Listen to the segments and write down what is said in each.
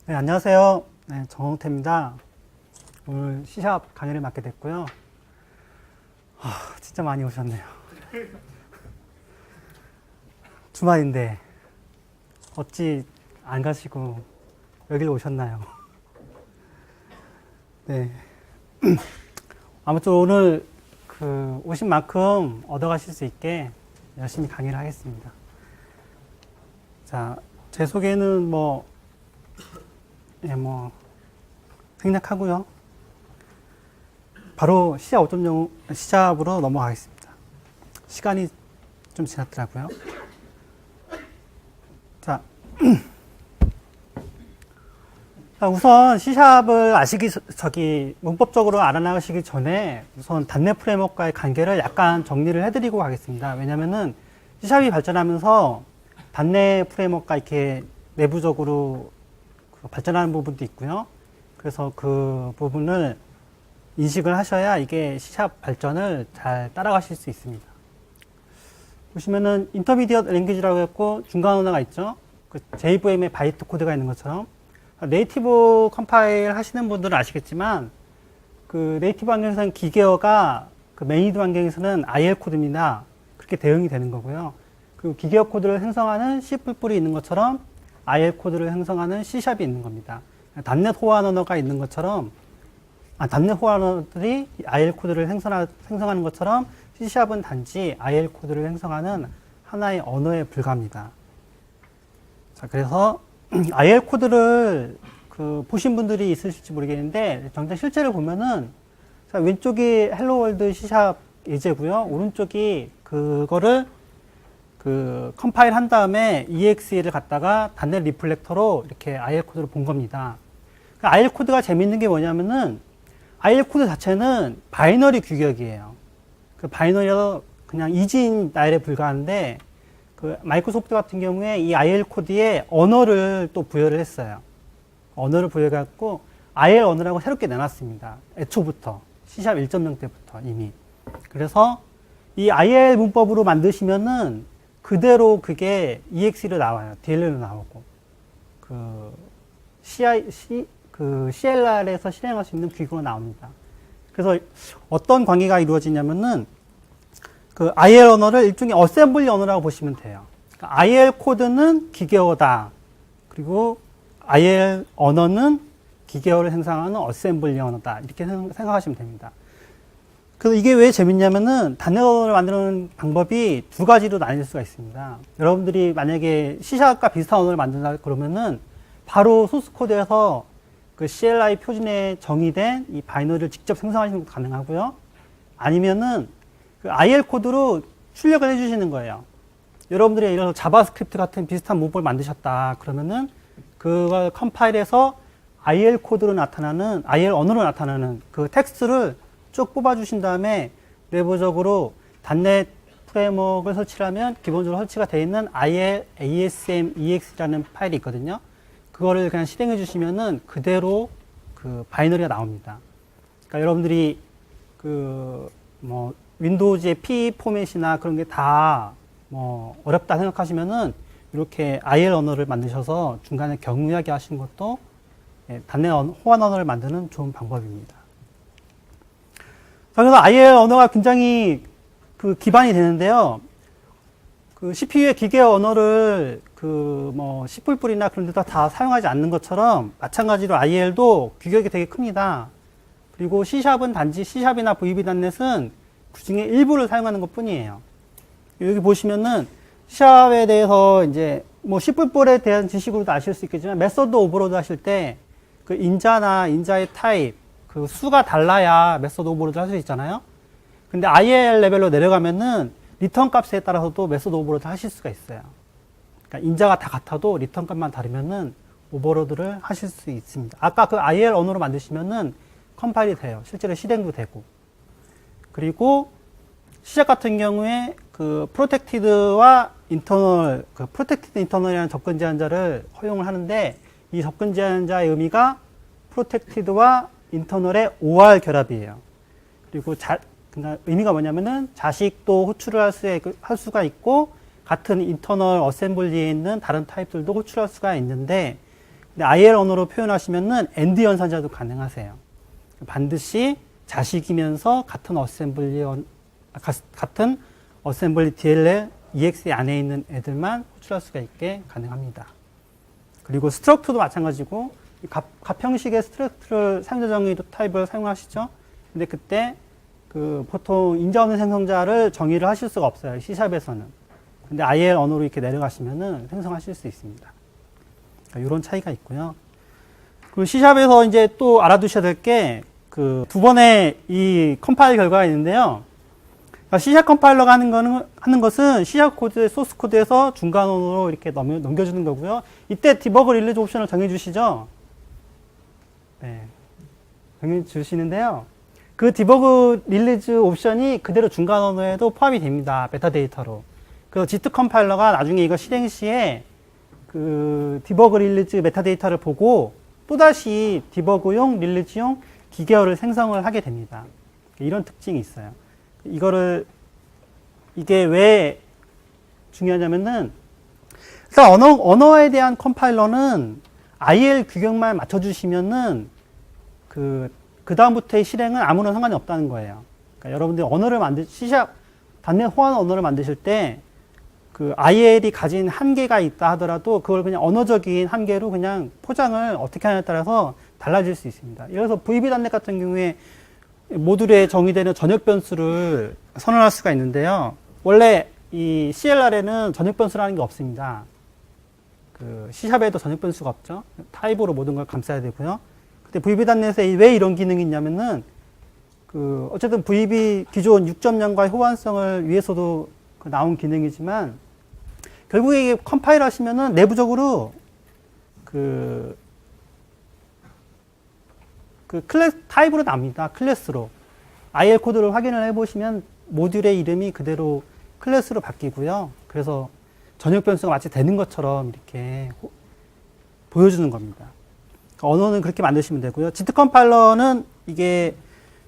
네, 안녕하세요. 네, 정홍태입니다. 오늘 C샵 강의를 맡게 됐고요. 진짜 많이 오셨네요. 주말인데 어찌 안 가시고 여기로 오셨나요? 네. 아무튼 오늘 오신 만큼 얻어가실 수 있게 열심히 강의를 하겠습니다. 자, 제 소개는 생략하고요. 바로 C샵 5.0 C샵으로 넘어가겠습니다. 시간이 좀 지났더라고요. 자, 우선 C샵을 문법적으로 알아나가시기 전에 우선 단넷 프레임워크와의 관계를 약간 정리를 해드리고 가겠습니다. 왜냐면은 C샵이 발전하면서 단넷 프레임워크가 이렇게 내부적으로 발전하는 부분도 있고요. 그래서 그 부분을 인식을 하셔야 이게 C샵 발전을 잘 따라가실 수 있습니다. 보시면은 인터미디엇 랭귀지라고 했고 중간 언어가 있죠. 그 JVM의 바이트 코드가 있는 것처럼 네이티브 컴파일 하시는 분들은 아시겠지만 그 네이티브 환경에서는 기계어가 그 메인드 환경에서는 IL 코드입니다. 그렇게 대응이 되는 거고요. 그리고 기계어 코드를 생성하는 C++ 있는 것처럼 IL 코드를 생성하는 C샵이 있는 겁니다. 단넷 호환 언어가 있는 것처럼 단넷 호환 언어들이 IL 코드를 생성하는 것처럼 C샵은 단지 IL 코드를 생성하는 하나의 언어에 불과합니다. 자, 그래서 IL 코드를 보신 분들이 있으실지 모르겠는데 정작 실제로 보면은 자, 왼쪽이 헬로 월드 C샵 예제고요. 오른쪽이 그거를 컴파일 한 다음에 EXE를 갖다가 단넷 리플렉터로 이렇게 IL 코드를 본 겁니다. IL 코드가 재밌는 게 뭐냐면은 IL 코드 자체는 바이너리 규격이에요. 그 바이너리가 그냥 이진 나열에 불과한데 그 마이크로소프트 같은 경우에 이 IL 코드에 언어를 또 부여를 했어요. 언어를 부여해갖고 IL 언어라고 새롭게 내놨습니다. 애초부터 C샵 1.0 때부터 이미. 그래서 이 IL 문법으로 만드시면은 그대로 그게 EXE로 나와요. DLL로 나오고. CLR에서 실행할 수 있는 규격으로 나옵니다. 그래서 어떤 관계가 이루어지냐면은 IL 언어를 일종의 어셈블리 언어라고 보시면 돼요. 그러니까 IL 코드는 기계어다. 그리고 IL 언어는 기계어를 생성하는 어셈블리 언어다. 이렇게 생각하시면 됩니다. 그래서 이게 왜 재밌냐면은 단넷 언어를 만드는 방법이 두 가지로 나뉠 수가 있습니다. 여러분들이 만약에 C샵과 비슷한 언어를 만든다 그러면은 바로 소스 코드에서 그 CLI 표준에 정의된 이 바이너리를 직접 생성하시는 것도 가능하고요. 아니면은 그 IL 코드로 출력을 해주시는 거예요. 여러분들이 예를 들어서 자바스크립트 같은 비슷한 문법을 만드셨다 그러면은 그걸 컴파일해서 IL 코드로 나타나는 IL 언어로 나타나는 그 텍스트를 쭉 뽑아주신 다음에 내부적으로 단넷 프레임워크를 설치하면 기본적으로 설치가 되어 있는 IL ASM EX라는 파일이 있거든요. 그거를 그냥 실행해 주시면은 그대로 그 바이너리가 나옵니다. 그러니까 여러분들이 윈도우즈의 P 포맷이나 그런 게 다 어렵다 생각하시면은 이렇게 IL 언어를 만드셔서 중간에 경유하게 하시는 것도 단넷 호환 언어를 만드는 좋은 방법입니다. 그래서 IL 언어가 굉장히 기반이 되는데요. CPU의 기계어 언어를 C++이나 그런 데다 다 사용하지 않는 것처럼 마찬가지로 IL도 규격이 되게 큽니다. 그리고 C샵은 단지 C샵이나 VB.NET은 그 중에 일부를 사용하는 것 뿐이에요. 여기 보시면은 C샵에 대해서 이제 C++에 대한 지식으로도 아실 수 있겠지만 메서드 오버로드 하실 때 인자나 인자의 타입 수가 달라야 메서드 오버로드 할 수 있잖아요. 근데 IL 레벨로 내려가면은 리턴 값에 따라서도 메서드 오버로드 하실 수가 있어요. 그러니까 인자가 다 같아도 리턴 값만 다르면은 오버로드를 하실 수 있습니다. 아까 IL 언어로 만드시면은 컴파일이 돼요. 실제로 실행도 되고. 그리고 C샵 같은 경우에 프로텍티드와 인터널, 프로텍티드 인터널이라는 접근 제한자를 허용을 하는데 이 접근 제한자의 의미가 프로텍티드와 인터널의 OR 결합이에요. 그리고 그러니까 의미가 뭐냐면은 자식도 호출을 할 수가 있고 같은 인터널 어셈블리에 있는 다른 타입들도 호출할 수가 있는데 근데 IL 언어로 표현하시면은 AND 연산자도 가능하세요. 반드시 자식이면서 같은 어셈블리 DLL EXE 안에 있는 애들만 호출할 수가 있게 가능합니다. 그리고 스트럭트도 마찬가지고 갑형식의 스트럭트를 사용자 정의 타입을 사용하시죠. 근데 그때 그 보통 인자 없는 생성자를 정의를 하실 수가 없어요. C샵에서는. 근데 IL 언어로 이렇게 내려가시면은 생성하실 수 있습니다. 그러니까 이런 차이가 있고요. 그리고 C샵에서 이제 또 알아두셔야 될 게 그 두 번의 이 컴파일 결과가 있는데요. 그러니까 C샵 컴파일러가 하는 것은 C샵 코드의 소스 코드에서 중간 언어로 이렇게 넘겨주는 거고요. 이때 디버그 릴리즈 옵션을 정해주시죠. 네. 정해주시는데요. 그 디버그 릴리즈 옵션이 그대로 중간 언어에도 포함이 됩니다. 메타데이터로. 그래서 지트 컴파일러가 나중에 이거 실행 시에 그 디버그 릴리즈 메타데이터를 보고 또다시 디버그용, 릴리즈용 기계어를 생성을 하게 됩니다. 이런 특징이 있어요. 이게 왜 중요하냐면은, 일단 언어에 대한 컴파일러는 IL 규격만 맞춰주시면은 그 다음부터의 실행은 아무런 상관이 없다는 거예요. 그러니까 여러분들이 언어를 C샵, 단넷 호환 언어를 만드실 때 그 IL이 가진 한계가 있다 하더라도 그걸 그냥 언어적인 한계로 그냥 포장을 어떻게 하냐에 따라서 달라질 수 있습니다. 예를 들어서 VB.NET 같은 경우에 모듈에 정의되는 전역 변수를 선언할 수가 있는데요. 원래 이 CLR에는 전역 변수라는 게 없습니다. 그 C샵에도 전역 변수가 없죠. 타입으로 모든 걸 감싸야 되고요. 근데 VB.NET에 왜 이런 기능이 있냐면은 그 어쨌든 VB 기존 6.0과의 호환성을 위해서도 나온 기능이지만 결국에 이게 컴파일 하시면은 내부적으로 그 클래스 타입으로 납니다. 클래스로. IL 코드를 확인을 해보시면 모듈의 이름이 그대로 클래스로 바뀌고요. 그래서 전역 변수가 마치 되는 것처럼 이렇게 보여주는 겁니다. 언어는 그렇게 만드시면 되고요. 지트 컴파일러는 이게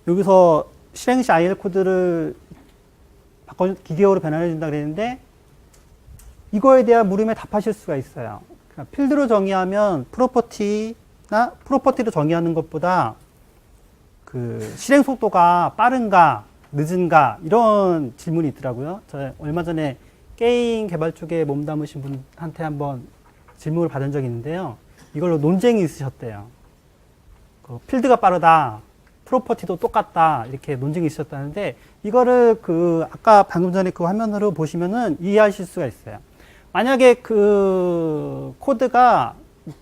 여기서 실행 시 IL 코드를 기계어로 변환해 준다 그랬는데 이거에 대한 물음에 답하실 수가 있어요. 그러니까 필드로 정의하면 프로퍼티로 정의하는 것보다 그 실행 속도가 빠른가 늦은가 이런 질문이 있더라고요. 저 얼마 전에 게임 개발 쪽에 몸담으신 분한테 한번 질문을 받은 적이 있는데요. 이걸로 논쟁이 있으셨대요. 그 필드가 빠르다, 프로퍼티도 똑같다 이렇게 논쟁이 있었다는데 이거를 아까 방금 전에 그 화면으로 보시면은 이해하실 수가 있어요. 만약에 그 코드가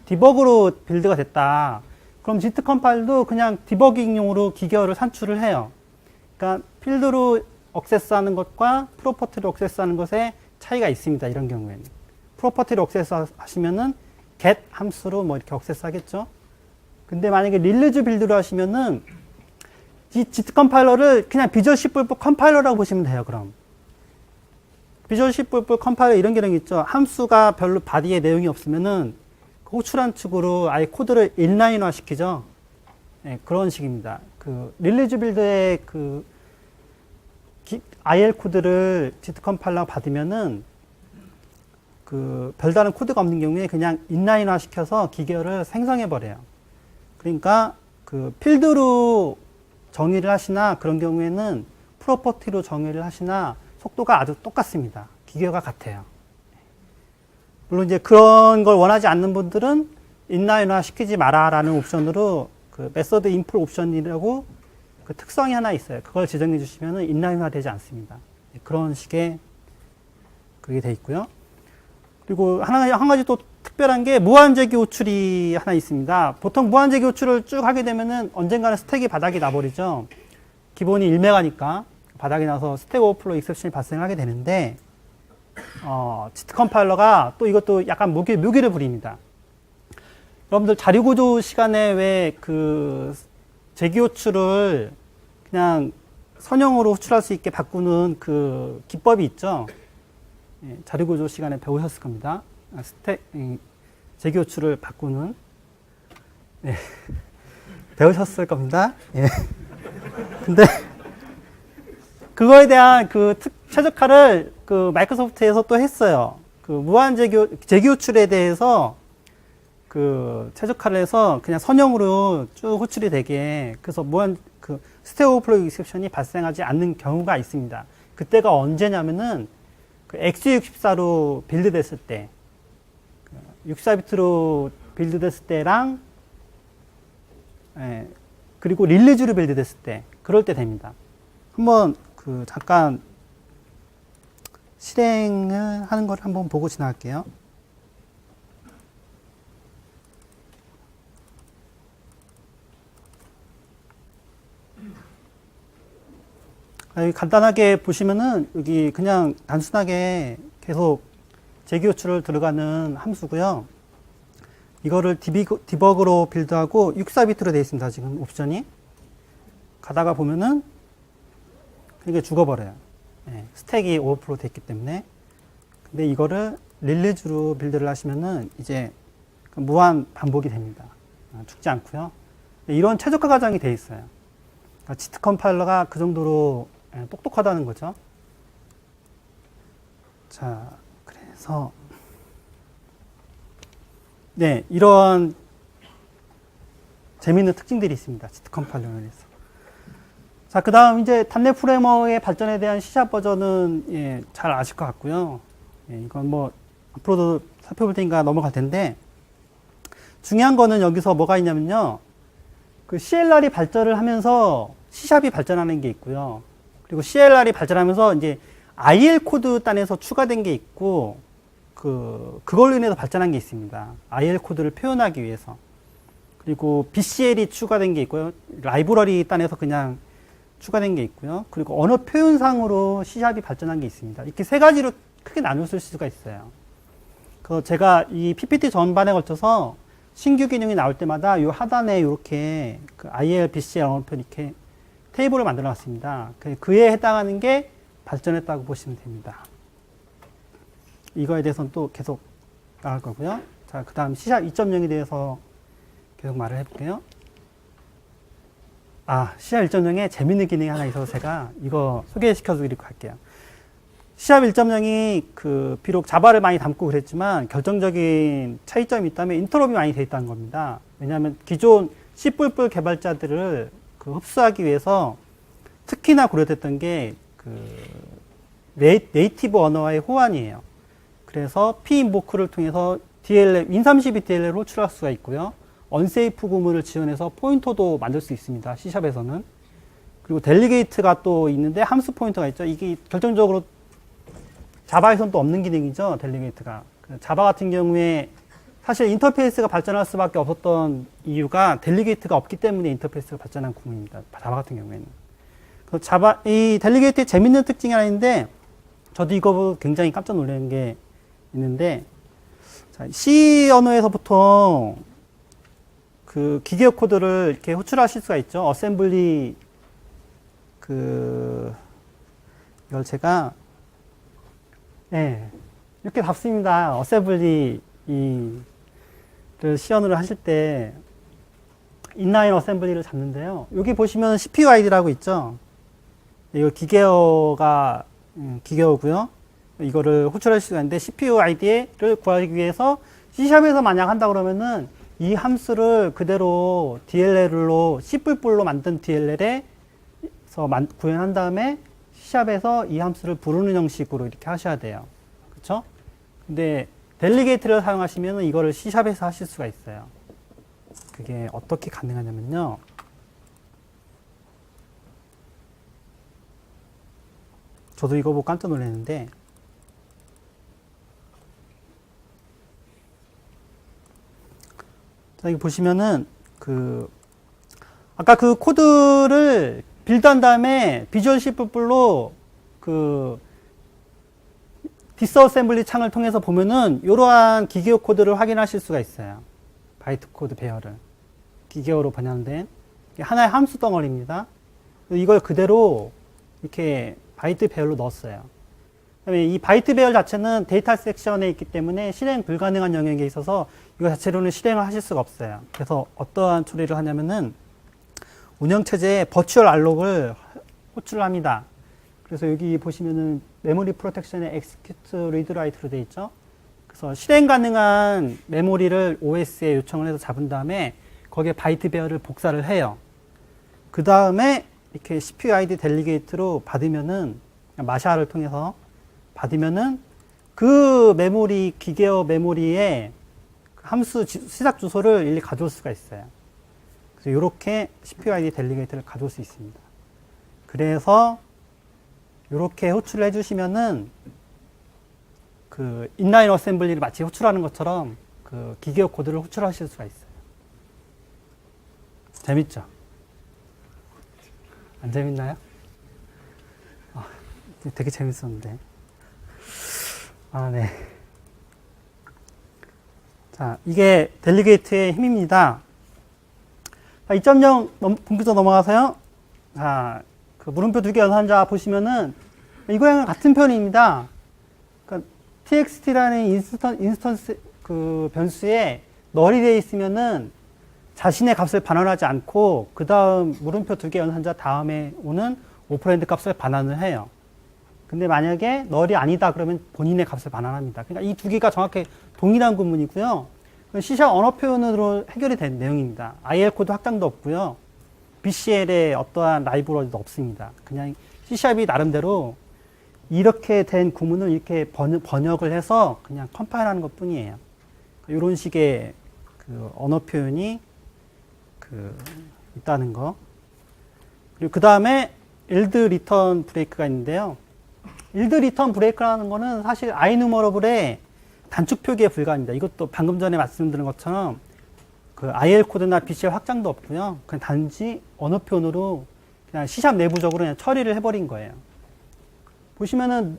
디버그로 빌드가 됐다. 그럼 지트 컴파일도 그냥 디버깅용으로 기계어를 산출을 해요. 그러니까 필드로 액세스하는 것과 프로퍼티로 액세스하는 것에 차이가 있습니다. 이런 경우에는 프로퍼티로 액세스 하시면은 get 함수로 뭐 이렇게 액세스 하겠죠. 근데 만약에 릴리즈 빌드로 하시면은 이 지트 컴파일러를 그냥 비주얼 C++ 컴파일러라고 보시면 돼요. 그럼 비주얼 C++ 컴파일러 이런 기능이 있죠. 함수가 별로 바디에 내용이 없으면은 호출한 축으로 아예 코드를 인라인화 시키죠. 네, 그런 식입니다. 그 릴리즈 빌드의 그 IL 코드를 지트 컴파일러 받으면은 그 별다른 코드가 없는 경우에 그냥 인라인화 시켜서 기계어를 생성해 버려요. 그러니까 그 필드로 정의를 하시나 그런 경우에는 프로퍼티로 정의를 하시나 속도가 아주 똑같습니다. 기계어가 같아요. 물론 이제 그런 걸 원하지 않는 분들은 인라인화 시키지 마라라는 옵션으로 그 메서드 인풀 옵션이라고 그 특성이 하나 있어요. 그걸 지정해 주시면 인라인화 되지 않습니다. 그런 식의 그게 돼 있고요. 그리고 한 가지 또 특별한 게 무한재기 호출이 하나 있습니다. 보통 무한재기 호출을 쭉 하게 되면은 언젠가는 스택이 바닥이 나버리죠. 기본이 1메가니까 바닥이 나서 스택 오버플로 익셉션이 발생하게 되는데 지트 컴파일러가 또 이것도 약간 묘기를 부립니다. 여러분들 자료구조 시간에 왜 그 재기 호출을 그냥 선형으로 호출할 수 있게 바꾸는 그 기법이 있죠. 예, 자료구조 시간에 배우셨을 겁니다. 재기 호출을 바꾸는 예, 배우셨을 겁니다. 예. 근데 그거에 대한 그 최적화를 그 마이크로소프트에서 또 했어요. 그 무한 재기 호출에 대해서 그 최적화를 해서 그냥 선형으로 쭉 호출이 되게, 그래서 무한 그 스택 오버플로우 익셉션이 발생하지 않는 경우가 있습니다. 그때가 언제냐면은 그 x64로 빌드됐을 때, 64비트로 빌드됐을 때랑, 예, 그리고 릴리즈로 빌드됐을 때, 그럴 때 됩니다. 한번 그 잠깐 실행을 하는 걸 한번 보고 지나갈게요. 여기 간단하게 보시면은 여기 그냥 단순하게 계속 재기 호출을 들어가는 함수고요. 이거를 디버그로 빌드하고 64비트로 되어 있습니다. 지금 옵션이. 가다가 보면은 이게 죽어버려요. 네, 스택이 오버플로우 됐기 때문에. 근데 이거를 릴리즈로 빌드를 하시면은 이제 무한 반복이 됩니다. 죽지 않고요. 이런 최적화 과정이 되어 있어요. 그러니까 지트 컴파일러가 그 정도로 똑똑하다는 거죠. 자, 그래서 네, 이런 재미있는 특징들이 있습니다. 지트 컴파일러에서. 자, 그 다음 이제 닷넷 프레임워크의 발전에 대한 C# 버전은 예, 잘 아실 것 같고요. 예, 이건 뭐 앞으로도 살펴볼 테니까 넘어갈 텐데, 중요한 거는 여기서 뭐가 있냐면요. 그 CLR이 발전을 하면서 C#이 발전하는 게 있고요. 그리고 CLR이 발전하면서 이제 IL 코드 단에서 추가된 게 있고, 그걸로 인해서 발전한 게 있습니다. IL 코드를 표현하기 위해서. 그리고 BCL이 추가된 게 있고요. 라이브러리 단에서 그냥 추가된 게 있고요. 그리고 언어 표현상으로 C#이 발전한 게 있습니다. 이렇게 세 가지로 크게 나눌 수가 있어요. 제가 이 PPT 전반에 걸쳐서 신규 기능이 나올 때마다 이 하단에 이렇게 그 IL, BCL 언어표 이렇게 테이블을 만들어 놨습니다. 그에 해당하는 게 발전했다고 보시면 됩니다. 이거에 대해서는 또 계속 나갈 거고요. 자, 그 다음 C# 2.0에 대해서 계속 말을 해볼게요. C# 1.0에 재밌는 기능이 하나 있어서 제가 이거 소개시켜 드리고 갈게요. C# 1.0이 비록 자바를 많이 담고 그랬지만 결정적인 차이점이 있다면 인터럽이 많이 돼 있다는 겁니다. 왜냐하면 기존 C++ 개발자들을 흡수하기 위해서 특히나 고려됐던 게 네이티브 언어와의 호환이에요. 그래서 p-invoke를 통해서 DLL, win32 DLL을 호출할 수가 있고요. 언세이프 구문을 지원해서 포인터도 만들 수 있습니다. C샵에서는. 그리고 델리게이트가 또 있는데 함수 포인터가 있죠. 이게 결정적으로 자바에서는 또 없는 기능이죠. 델리게이트가. 자바 같은 경우에 사실 인터페이스가 발전할 수밖에 없었던 이유가 델리게이트가 없기 때문에 인터페이스가 발전한 구문입니다. 자바 같은 경우에는. 이 델리게이트의 재밌는 특징이 하나 있는데, 저도 이거 굉장히 깜짝 놀라는 게 있는데, C 언어에서 보통 기계어 코드를 이렇게 호출하실 수가 있죠. 어셈블리, 이걸 제가, 네, 이렇게 답습니다. 어셈블리, C 언어를 하실 때, 인라인 어셈블리를 잡는데요. 여기 보시면 CPU ID라고 있죠. 이거 기계어고요. 이거를 호출할 수가 있는데, CPU ID를 구하기 위해서 C샵에서 만약 한다 그러면은 이 함수를 그대로 DLL로 C++로 만든 DLL에서 구현한 다음에 C샵에서 이 함수를 부르는 형식으로 이렇게 하셔야 돼요. 그쵸? 근데 델리게이트를 사용하시면 이거를 C샵에서 하실 수가 있어요. 그게 어떻게 가능하냐면요. 저도 이거 보고 깜짝 놀랐는데, 자, 여기 보시면은, 아까 그 코드를 빌드한 다음에 비주얼 C++로 디스어셈블리 창을 통해서 보면은 이러한 기계어 코드를 확인하실 수가 있어요. 바이트 코드 배열을. 기계어로 번역된 하나의 함수 덩어리입니다. 이걸 그대로 이렇게 바이트 배열로 넣었어요. 그다음에 이 바이트 배열 자체는 데이터 섹션에 있기 때문에 실행 불가능한 영역에 있어서 이거 자체로는 실행을 하실 수가 없어요. 그래서 어떠한 처리를 하냐면은 운영체제에 버추얼 알록을 호출을 합니다. 그래서 여기 보시면은 메모리 프로텍션에 execute read write로 되어 있죠. 그래서 실행 가능한 메모리를 OS에 요청을 해서 잡은 다음에 거기에 바이트 배열을 복사를 해요. 그 다음에 이렇게 CPU ID 델리게이트로 받으면은, 마샤를 통해서 받으면은 그 메모리, 기계어 메모리에 함수 시작 주소를 일일이 가져올 수가 있어요. 그래서 이렇게 CPU ID 델리게이트를 가져올 수 있습니다. 그래서 이렇게 호출을 해주시면은 그 인라인 어셈블리를 마치 호출하는 것처럼 그 기계어 코드를 호출하실 수가 있어요. 재밌죠? 안 재밌나요? 되게 재밌었는데. 네. 자, 이게 델리게이트의 힘입니다. 2.0 본부터 넘어가서요. 자, 그 물음표 2개 연산자 보시면은 이거랑 같은 편입니다. 그러니까 txt라는 인스턴스 그 변수에 널이 되어 있으면은 자신의 값을 반환하지 않고 그 다음 물음표 2개 연산자 다음에 오는 오퍼랜드 값을 반환을 해요. 근데 만약에 널이 아니다 그러면 본인의 값을 반환합니다. 그러니까 이 두 개가 정확히 동일한 구문이고요. C# 언어 표현으로 해결이 된 내용입니다. IL 코드 확장도 없고요. BCL에 어떠한 라이브러리도 없습니다. 그냥 C#이 나름대로 이렇게 된 구문을 이렇게 번역을 해서 그냥 컴파일하는 것 뿐이에요. 이런 식의 그 언어 표현이 있다는 거. 그리고 그 다음에 일드 리턴 브레이크가 있는데요. 일드 리턴 브레이크라는 거는 사실 iNumerable의 단축 표기에 불과합니다. 이것도 방금 전에 말씀드린 것처럼 그 IL 코드나 BCL 확장도 없고요. 그냥 단지 언어 표현으로 그냥 C# 내부적으로 그냥 처리를 해버린 거예요. 보시면은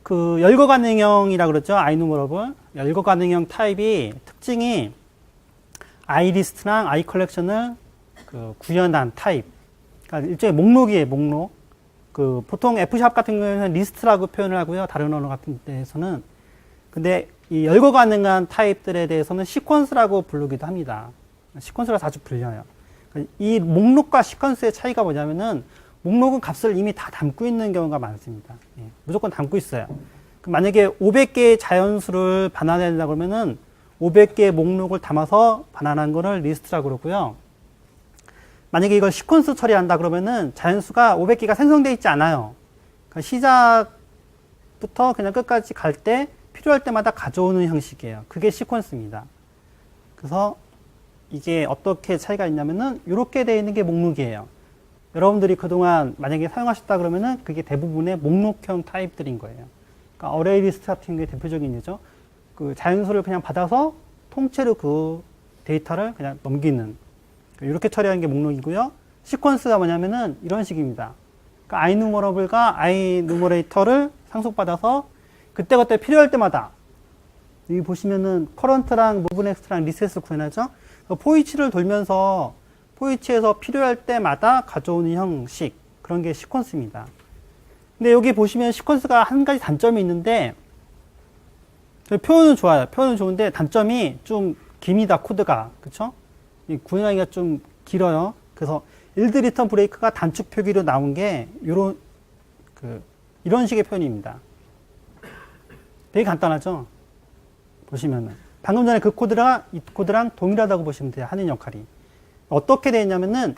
그 열거 가능형이라 그러죠. iNumerable 열거 가능형 타입이 특징이 iList랑 iCollection을 그 구현한 타입. 그러니까 일종의 목록이에요. 목록. 그 보통 F# 같은 경우에는 리스트라고 표현을 하고요. 다른 언어 같은 데에서는. 근데 이 열거 가능한 타입들에 대해서는 시퀀스라고 부르기도 합니다. 시퀀스라 자주 불려요. 이 목록과 시퀀스의 차이가 뭐냐면은 목록은 값을 이미 다 담고 있는 경우가 많습니다. 예, 무조건 담고 있어요. 만약에 500개의 자연수를 반환해야 된다 그러면은 500개의 목록을 담아서 반환한 거를 리스트라고 그러고요. 만약에 이걸 시퀀스 처리한다 그러면은 자연수가 500개가 생성되어 있지 않아요. 그러니까 시작부터 그냥 끝까지 갈 때 필요할 때마다 가져오는 형식이에요. 그게 시퀀스입니다. 그래서 이게 어떻게 차이가 있냐면은 이렇게 되어 있는 게 목록이에요. 여러분들이 그동안 만약에 사용하셨다 그러면은 그게 대부분의 목록형 타입들인 거예요. 그러니까 어레이 리스트 같은 게 대표적인 예죠. 그 자연수를 그냥 받아서 통째로 그 데이터를 그냥 넘기는 이렇게 처리하는 게 목록이고요. 시퀀스가 뭐냐면은 이런 식입니다. 그러니까 iNumerable과 iNumerator를 상속받아서 그때그때 필요할 때마다 여기 보시면은 current랑 moveNext랑 reset을 구현하죠. 포이치를 돌면서 포이치에서 필요할 때마다 가져오는 형식 그런 게 시퀀스입니다. 근데 여기 보시면 시퀀스가 한 가지 단점이 있는데 표현은 좋아요. 표현은 좋은데 단점이 좀 깁니다. 코드가 그쵸? 구현하기가 좀 길어요. 그래서 일드 리턴 브레이크가 단축 표기로 나온 게 이런 식의 표현입니다. 되게 간단하죠? 보시면은 방금 전에 그 코드랑 이 코드랑 동일하다고 보시면 돼요. 하는 역할이. 어떻게 되냐면은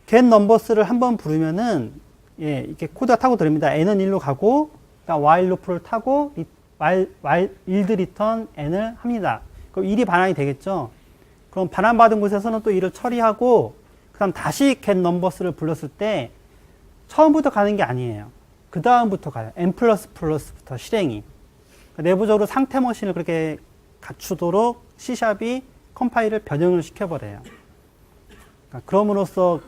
get numbers를 한번 부르면은 예, 이렇게 코드가 타고 들립니다. n은 1로 가고 while loop를 타고 while yield return n을 합니다. 그럼 1이 반환이 되겠죠? 그럼 반환받은 곳에서는 또 이를 처리하고 그 다음 다시 get numbers를 불렀을 때 처음부터 가는 게 아니에요. 그 다음부터 가요. n++부터 실행이. 그러니까 내부적으로 상태 머신을 그렇게 갖추도록 C샵이 컴파일을 변형을 시켜버려요. 그러니까 그럼으로써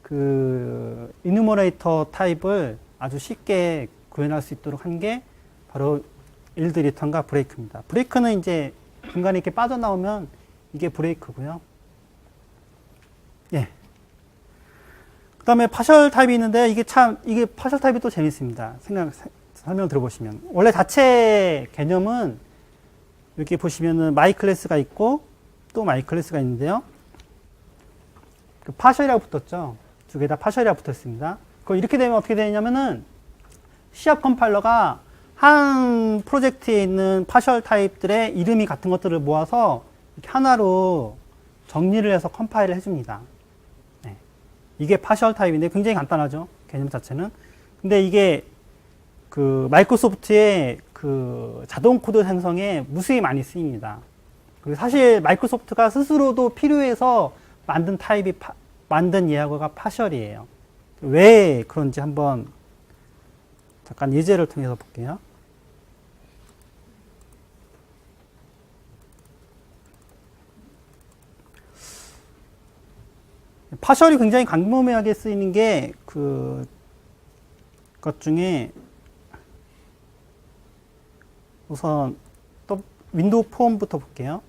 그 이누머레이터 타입을 아주 쉽게 구현할 수 있도록 한 게 바로 일드 리턴과 브레이크입니다. 브레이크는 이제 중간에 이렇게 빠져나오면 이게 브레이크고요. 예. 그 다음에 파셜 타입이 있는데 이게 파셜 타입이 또 재밌습니다. 설명 들어보시면. 원래 자체 개념은 여기 보시면은 마이 클래스가 있고 또 마이 클래스가 있는데요. 그 파셜이라고 붙었죠. 두 개 다 파셜이라고 붙었습니다. 그거 이렇게 되면 어떻게 되냐면은 C# 컴파일러가 한 프로젝트에 있는 파셜 타입들의 이름이 같은 것들을 모아서 이렇게 하나로 정리를 해서 컴파일을 해줍니다. 네. 이게 파셜 타입인데 굉장히 간단하죠. 개념 자체는. 근데 이게 그 마이크로소프트의 그 자동 코드 생성에 무수히 많이 쓰입니다. 그리고 사실 마이크로소프트가 스스로도 필요해서 만든 타입이 만든 예약어가 파셜이에요. 왜 그런지 한번 잠깐 예제를 통해서 볼게요. 파셜이 굉장히 광범위하게 쓰이는 게 것 중에 우선 또 윈도우 폼부터 볼게요.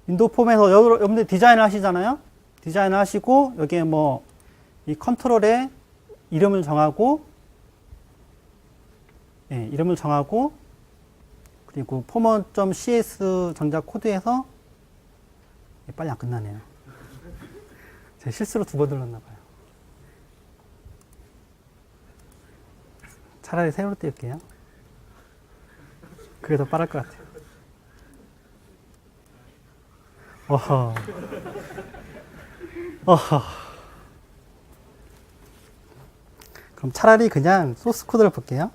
윈도우 폼에서 여러분들 디자인을 하시잖아요. 디자인을 하시고 여기에 뭐 이 컨트롤에 이름을 정하고 이름을 정하고 그리고 format.cs 정작 코드에서 빨리 안 끝나네요. 제가 실수로 2번 눌렀나 봐요. 차라리 새로 띄울게요. 그게 더 빠를 것 같아요. 어허. 그럼 차라리 그냥 소스 코드를 볼게요.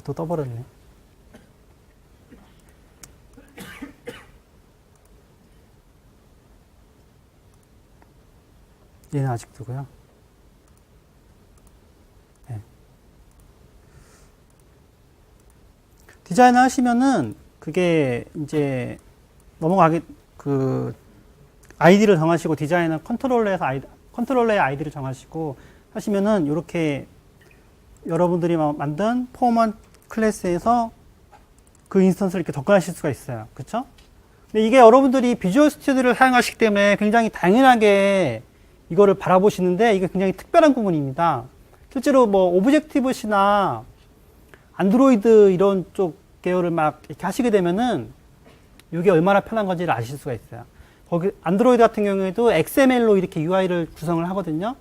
또 떠버렸네. 얘는 아직 두고요. 네. 디자인을 하시면은 그게 이제 아이디를 정하시고 디자인을 컨트롤러의 아이디를 정하시고 하시면은 이렇게 여러분들이 만든 포먼 클래스에서 그 인스턴스를 이렇게 접근하실 수가 있어요. 그쵸? 근데 이게 여러분들이 비주얼 스튜디오를 사용하시기 때문에 굉장히 당연하게 이거를 바라보시는데 이게 굉장히 특별한 부분입니다. 실제로 뭐 오브젝티브시나 안드로이드 이런 쪽 계열을 막 이렇게 하시게 되면은 이게 얼마나 편한 건지를 아실 수가 있어요. 거기 안드로이드 같은 경우에도 XML로 이렇게 UI를 구성을 하거든요.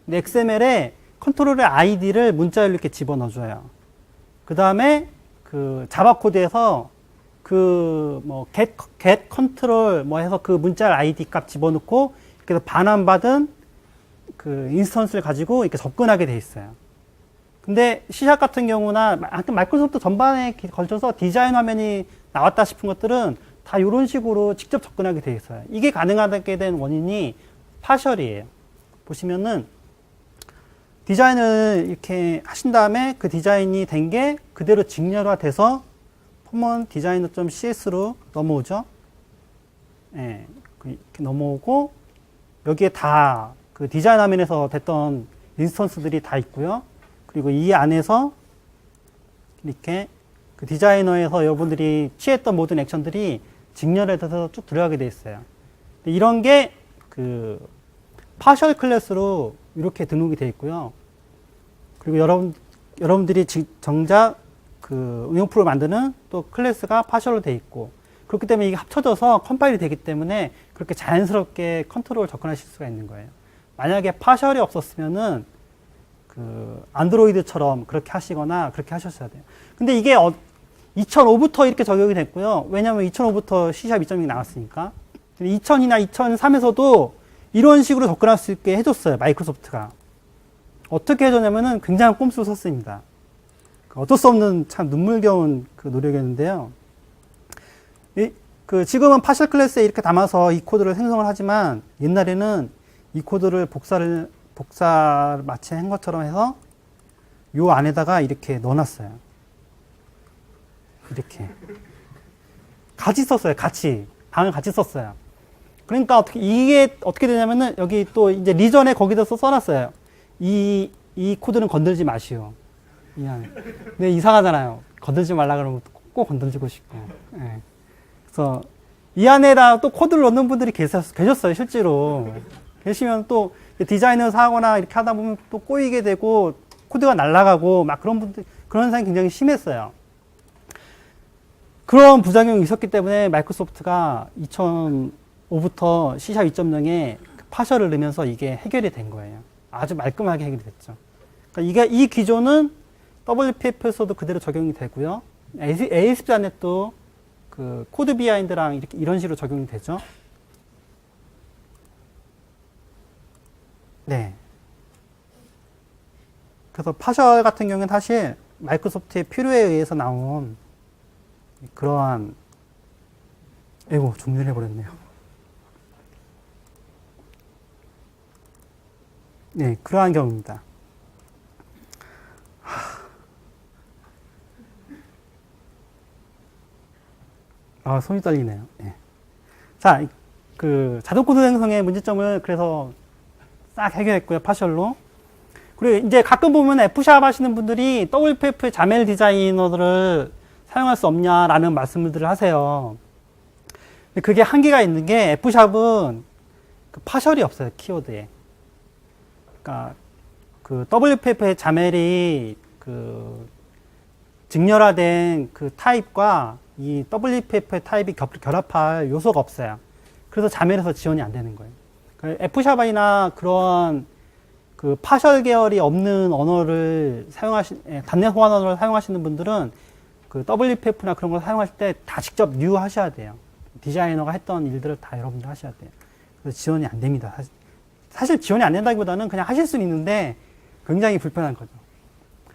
근데 XML에 컨트롤의 아이디를 문자열로 이렇게 집어넣어줘요. 그 다음에 그 자바 코드에서 get 컨트롤 해서 그 문자열 아이디 값 집어넣고 이렇게 해서 반환받은 그 인스턴스를 가지고 이렇게 접근하게 돼 있어요. 근데 C# 같은 경우나 마이크로소프트 전반에 걸쳐서 디자인 화면이 나왔다 싶은 것들은 다 이런 식으로 직접 접근하게 돼 있어요. 이게 가능하게 된 원인이 파셜이에요. 보시면은 디자인을 이렇게 하신 다음에 그 디자인이 된 게 그대로 직렬화돼서 포먼 디자이너.cs로 넘어오죠. 예, 이렇게 넘어오고 여기에 다 그 디자인 화면에서 됐던 인스턴스들이 다 있고요. 그리고 이 안에서 이렇게 그 디자이너에서 여러분들이 취했던 모든 액션들이 직렬해서 쭉 들어가게 돼 있어요. 이런 게 그 파셜 클래스로 이렇게 등록이 돼 있고요. 그리고 여러분들이 정작 그 응용 프로를 만드는 또 클래스가 파셜로 돼 있고 그렇기 때문에 이게 합쳐져서 컴파일이 되기 때문에 그렇게 자연스럽게 컨트롤 접근하실 수가 있는 거예요. 만약에 파셜이 없었으면은 그 안드로이드처럼 그렇게 하시거나 그렇게 하셨어야 돼요. 근데 이게 2005부터 이렇게 적용이 됐고요. 왜냐하면 2005부터 C# 2.0이 나왔으니까. 2000이나 2003에서도 이런 식으로 접근할 수 있게 해줬어요. 마이크로소프트가. 어떻게 해줬냐면은 굉장한 꼼수를 썼습니다. 어쩔 수 없는 참 눈물겨운 그 노력이었는데요. 지금은 파셜 클래스에 이렇게 담아서 이 코드를 생성을 하지만 옛날에는 이 코드를 복사 마치 한 것처럼 해서 요 안에다가 이렇게 넣어놨어요. 이렇게. 같이 썼어요. 방을 같이 썼어요. 그러니까 이게 어떻게 되냐면은 여기 또 이제 리전에 거기다 써놨어요. 이 코드는 건들지 마시오. 근데 이상하잖아요. 건들지 말라 그러면 꼭 건들지고 싶고. 예. 그래서 이 안에다 또 코드를 넣는 분들이 계셨어요. 실제로. 계시면 또 디자인을 하거나 이렇게 하다 보면 또 꼬이게 되고 코드가 날아가고 막 그런 상황이 굉장히 심했어요. 그런 부작용이 있었기 때문에 마이크로소프트가 2005부터 C# 2.0에 파셜을 넣으면서 이게 해결이 된 거예요. 아주 말끔하게 해결이 됐죠. 그러니까 이 기조는 WPF에서도 그대로 적용이 되고요. ASP.NET도 그 코드 비하인드랑 이렇게 이런 식으로 적용이 되죠. 네. 그래서 파셜 같은 경우는 사실 마이크로소프트의 필요에 의해서 나온 그러한, 에고 종료를 해버렸네요. 네, 그러한 경우입니다. 아, 손이 떨리네요. 네. 자, 그 자동코드 생성의 문제점을 그래서 싹 해결했고요, 파셜로. 그리고 이제 가끔 보면 F샵 하시는 분들이 WPF 자멜 디자이너들을 사용할 수 없냐라는 말씀들을 하세요. 근데 그게 한계가 있는 게 F샵은 그 파셜이 없어요, 키워드에. 그러니까 그 WPF의 자멜이 그 직렬화된 그 타입과 이 WPF의 타입이 결합할 요소가 없어요. 그래서 자멜에서 지원이 안 되는 거예요. 그러니까 F샵이나 그런 그 파셜 계열이 없는 언어를 단넷 호환 언어를 사용하시는 분들은 그 WPF나 그런 걸 사용하실 때 다 직접 뉴 하셔야 돼요. 디자이너가 했던 일들을 다 여러분들 하셔야 돼요. 그래서 지원이 안 됩니다. 사실 지원이 안 된다기보다는 그냥 하실 수는 있는데 굉장히 불편한 거죠.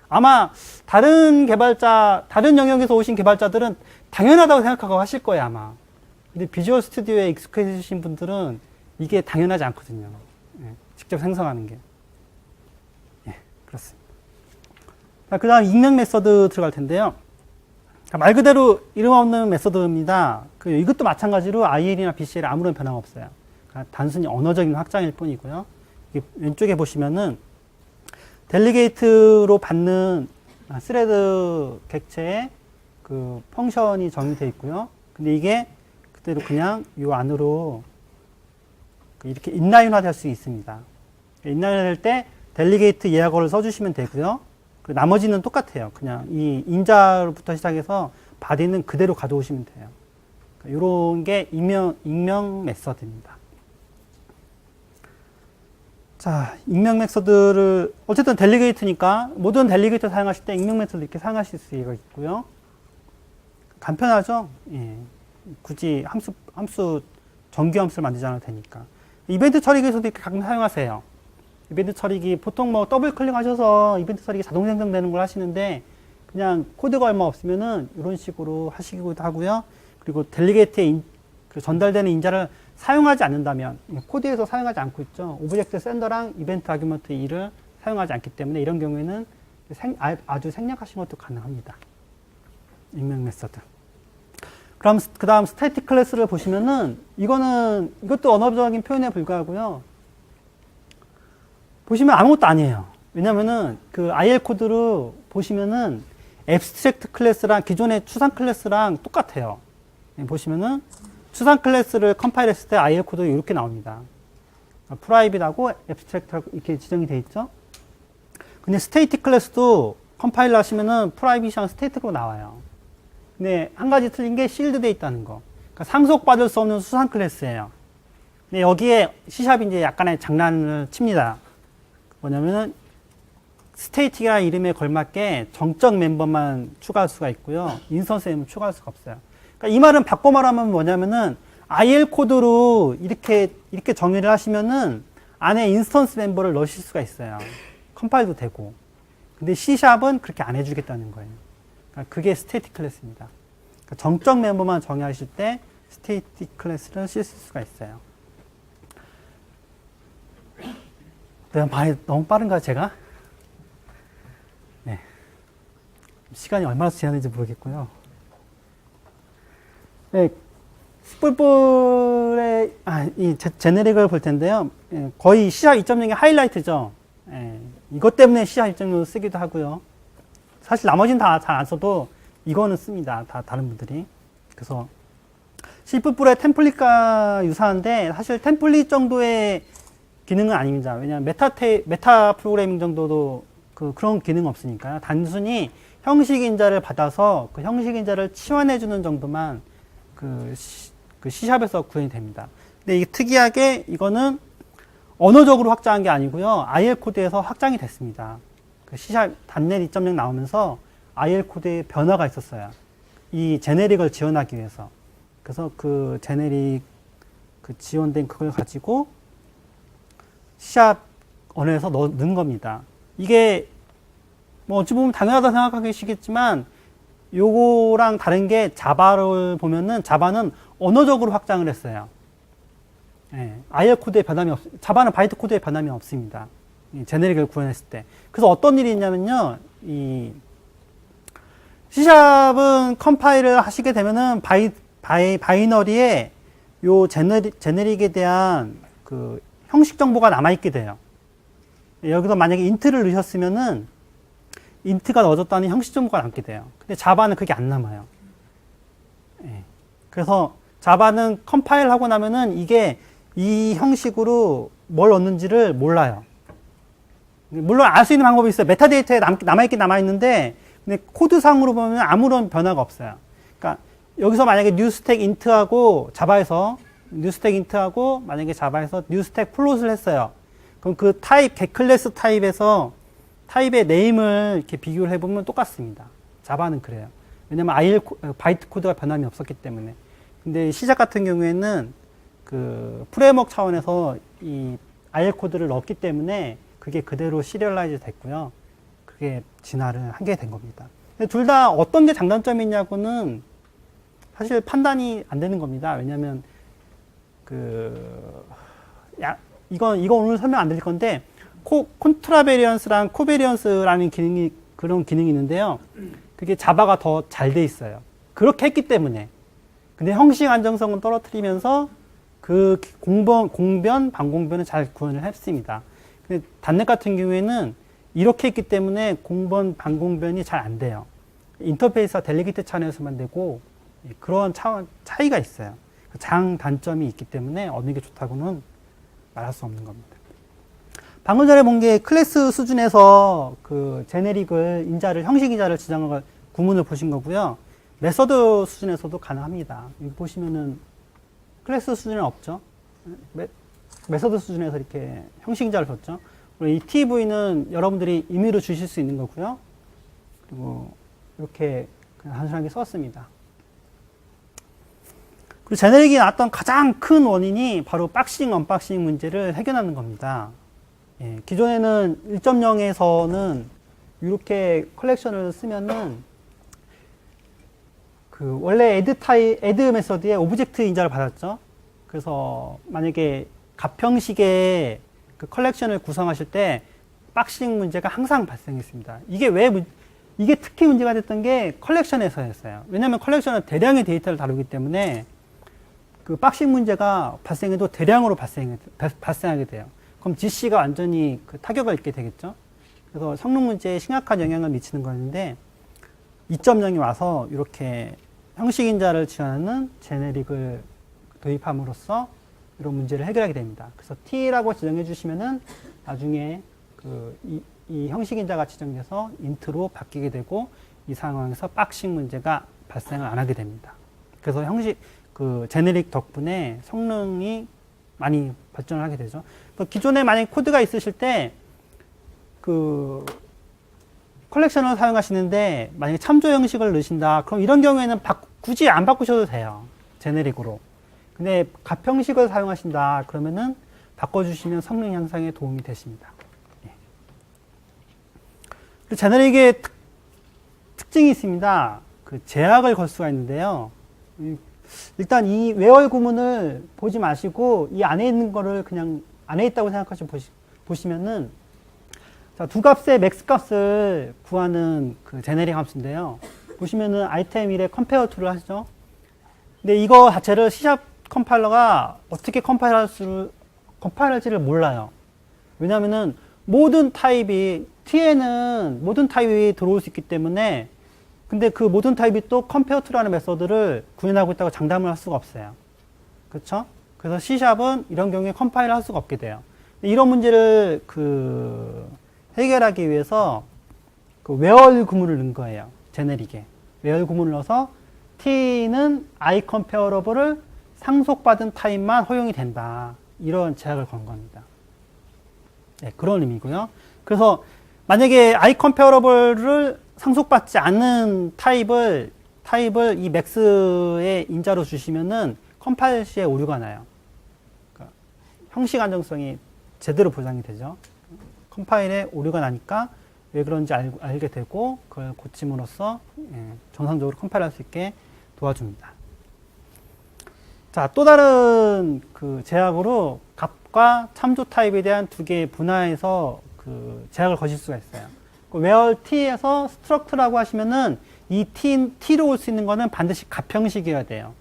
아마 다른 영역에서 오신 개발자들은 당연하다고 생각하고 하실 거예요, 아마. 근데 비주얼 스튜디오에 익숙해지신 분들은 이게 당연하지 않거든요. 예, 직접 생성하는 게. 예, 그렇습니다. 그 다음 익명 메서드 들어갈 텐데요. 말 그대로 이름 없는 메서드입니다. 이것도 마찬가지로 IL이나 BCL에 아무런 변화가 없어요. 그러니까 단순히 언어적인 확장일 뿐이고요. 왼쪽에 보시면은 델리게이트로 받는 스레드 객체에 그 펑션이 정의되어 있고요. 근데 이게 그대로 그냥 이 안으로 이렇게 인라인화 될 수 있습니다. 인라인화 될 때 델리게이트 예약어를 써주시면 되고요. 나머지는 똑같아요. 그냥 이 인자로부터 시작해서 바디는 그대로 가져오시면 돼요. 이런 게 익명 메서드입니다. 자, 익명 메서드를 어쨌든 델리게이트니까 모든 델리게이트 사용하실 때 익명 메서드 이렇게 사용하실 수가 있고요. 간편하죠? 예. 굳이 정규 함수를 만들지 않아도 되니까. 이벤트 처리기에서도 이렇게 가끔 사용하세요. 이벤트 처리기 보통 뭐 더블 클릭 하셔서 이벤트 처리기 자동 생성되는 걸 하시는데 그냥 코드가 얼마 없으면은 이런 식으로 하시기도 하고요. 그리고 델리게이트에 전달되는 인자를 사용하지 않는다면 코드에서 사용하지 않고 있죠. 오브젝트 센더랑 이벤트 아규먼트 2를 사용하지 않기 때문에 이런 경우에는 아주 생략하신 것도 가능합니다. 익명 메서드. 그럼 그 다음 스태틱 클래스를 보시면은 이것도 언어적인 표현에 불과하고요. 보시면 아무것도 아니에요. 왜냐면은 그 IL 코드로 보시면은 앱스트랙트 클래스랑 기존의 추상 클래스랑 똑같아요. 보시면은 추상 클래스를 컴파일 했을 때 IL 코드 이렇게 나옵니다. 프라이빗하고 앱스트랙트하고 이렇게 지정이 되어 있죠. 근데 스테이틱 클래스도 컴파일 하시면은 프라이빗이랑 스테이틱으로 나와요. 근데 한 가지 틀린 게 실드 되어 있다는 거. 그러니까 상속받을 수 없는 수상 클래스예요. 근데 여기에 C샵이 이제 약간의 장난을 칩니다. 뭐냐면은 스테이틱이라는 이름에 걸맞게 정적 멤버만 추가할 수가 있고요. 인스턴스 멤버 추가할 수가 없어요. 그러니까 이 말은 바꿔 말하면 뭐냐면은 IL 코드로 이렇게 정의를 하시면은 안에 인스턴스 멤버를 넣으실 수가 있어요. 컴파일도 되고. 근데 C샵은 그렇게 안 해주겠다는 거예요. 그러니까 그게 스테이틱 클래스입니다. 그러니까 정적 멤버만 정의하실 때 스테이틱 클래스를 쓸 수가 있어요. 내가 말이 너무 빠른가요, 제가? 네. 시간이 얼마나 지났는지 모르겠고요. 네. 뿔뿔의, 이 제네릭을 볼 텐데요. 예, 거의 C샵 2.0의 하이라이트죠. 예, 이것 때문에 C샵 2.0을 쓰기도 하고요. 사실 나머지는 다 잘 안 써도 이거는 씁니다. 다 다른 분들이. 그래서 C++의 템플릿과 유사한데 사실 템플릿 정도의 기능은 아닙니다. 왜냐하면 메타 프로그래밍 정도도 그런 기능은 없으니까요. 단순히 형식 인자를 받아서 그 형식 인자를 치환해주는 정도만 그 C샵에서 구현이 됩니다. 근데 이게 특이하게 이거는 언어적으로 확장한 게 아니고요. IL 코드에서 확장이 됐습니다. 그 C# .NET 2.0 나오면서 IL 코드에 변화가 있었어요. 이 제네릭을 지원하기 위해서. 그래서 그 제네릭 그 지원된 그걸 가지고 C# 언어에서 넣은 겁니다. 이게 뭐 어찌 보면 당연하다 생각하시겠지만 요거랑 다른 게 자바를 보면은 자바는 언어적으로 확장을 했어요. 예, IL 코드에 변함이 자바는 바이트 코드에 변함이 없습니다. 이 제네릭을 구현했을 때. 그래서 어떤 일이 있냐면요. 이 C샵은 컴파일을 하시게 되면은 바이너리에 요 제네릭에 대한 그 형식 정보가 남아있게 돼요. 여기서 만약에 인트를 넣으셨으면은 인트가 넣어졌다는 형식 정보가 남게 돼요. 근데 자바는 그게 안 남아요. 예. 그래서 자바는 컴파일 하고 나면은 이게 이 형식으로 뭘 얻는지를 몰라요. 물론 알 수 있는 방법이 있어요. 메타데이터에 남아있긴 남아있는데, 근데 코드상으로 보면 아무런 변화가 없어요. 그러니까 여기서 만약에 뉴스택 인트하고 자바에서 뉴스택 인트하고 만약에 자바에서 뉴스택 플롯을 했어요. 그럼 그 타입, getClass 타입에서 타입의 네임을 이렇게 비교를 해보면 똑같습니다. 자바는 그래요. 왜냐면 바이트 코드가 변함이 없었기 때문에. 근데 C# 같은 경우에는 그 프레임워크 차원에서 이 IL 코드를 넣었기 때문에 그게 그대로 시리얼라이즈 됐고요. 그게 진화를 하게 된 겁니다. 둘 다 어떤 게 장단점이 있냐고는 사실 판단이 안 되는 겁니다. 왜냐면 이건 오늘 설명 안 드릴 건데 콘트라베리언스랑 코베리언스라는 그런 기능이 있는데요. 그게 자바가 더 잘 돼 있어요. 그렇게 했기 때문에. 근데 형식 안정성은 떨어뜨리면서 그 공변, 반공변을 잘 구현을 했습니다. 근데 단넷 같은 경우에는 이렇게 했기 때문에 공변, 반공변이 잘 안 돼요. 인터페이스와 델리게이트 차원에서만 되고 그런 차이가 있어요. 장단점이 있기 때문에 어느 게 좋다고는 말할 수 없는 겁니다. 방금 전에 본 게 클래스 수준에서 그 제네릭을 형식 인자를 지정한 구문을 보신 거고요. 메서드 수준에서도 가능합니다. 여기 보시면은 클래스 수준은 없죠. 메서드 수준에서 이렇게 형식 인자를 줬죠. 그리고 이 TV는 여러분들이 임의로 주실 수 있는 거고요. 그리고 이렇게 그냥 단순하게 썼습니다. 그리고 제네릭이 나왔던 가장 큰 원인이 바로 박싱, 언박싱 문제를 해결하는 겁니다. 예, 기존에는 1.0에서는 이렇게 컬렉션을 쓰면은 그 원래 애드 메서드에 오브젝트 인자를 받았죠. 그래서 만약에 갑형식의 그 컬렉션을 구성하실 때 박싱 문제가 항상 발생했습니다. 이게 특히 문제가 됐던 게 컬렉션에서였어요. 왜냐하면 컬렉션은 대량의 데이터를 다루기 때문에 그 박싱 문제가 발생해도 대량으로 발생하게 돼요. 그럼 GC가 완전히 그 타격을 입게 되겠죠. 그래서 성능 문제에 심각한 영향을 미치는 거였는데 2.0이 와서 이렇게 형식 인자를 지원하는 제네릭을 도입함으로써 이런 문제를 해결하게 됩니다. 그래서 T라고 지정해 주시면은 나중에 이 형식 인자가 지정돼서 인트로 바뀌게 되고 이 상황에서 박싱 문제가 발생을 안 하게 됩니다. 그래서 제네릭 덕분에 성능이 많이 발전을 하게 되죠. 기존에 만약에 코드가 있으실 때 컬렉션을 사용하시는데 만약에 참조 형식을 넣으신다. 그럼 이런 경우에는 굳이 안 바꾸셔도 돼요. 제네릭으로. 근데 갑 형식을 사용하신다. 그러면은 바꿔주시면 성능 향상에 도움이 되십니다. 예. 그리고 제네릭의 특징이 있습니다. 제약을 걸 수가 있는데요. 일단 이 외월 구문을 보지 마시고 이 안에 있는 거를 그냥 안에 있다고 생각하시고 보시면은 자, 두 값의 맥스 값을 구하는 그 제네릭 함수인데요. 보시면은 아이템 1에 컴페어 투를 하시죠. 근데 이거 자체를 C# 컴파일러가 어떻게 컴파일할지를 몰라요. 왜냐면은 모든 타입이 T에는 모든 타입이 들어올 수 있기 때문에 근데 그 모든 타입이 또 compare to라는 메서드를 구현하고 있다고 장담을 할 수가 없어요. 그렇죠? 그래서 C샵은 이런 경우에 컴파일을 할 수가 없게 돼요. 이런 문제를 해결하기 위해서 where 구문을 넣은 거예요. 제네릭에. where 구문을 넣어서 T는 iComparable을 상속받은 타입만 허용이 된다. 이런 제약을 건 겁니다. 네, 그런 의미고요. 그래서 만약에 iComparable를 상속받지 않는 타입을 이 맥스의 인자로 주시면은 컴파일 시에 오류가 나요. 그러니까 형식 안정성이 제대로 보장이 되죠. 컴파일에 오류가 나니까 왜 그런지 알게 되고 그걸 고침으로써 정상적으로 컴파일할 수 있게 도와줍니다. 자, 또 다른 그 제약으로 값과 참조 타입에 대한 두 개의 분화에서 그 제약을 거실 수가 있어요. where t에서 struct라고 하시면은 이 t로 올 수 있는 거는 반드시 값 형식이어야 돼요.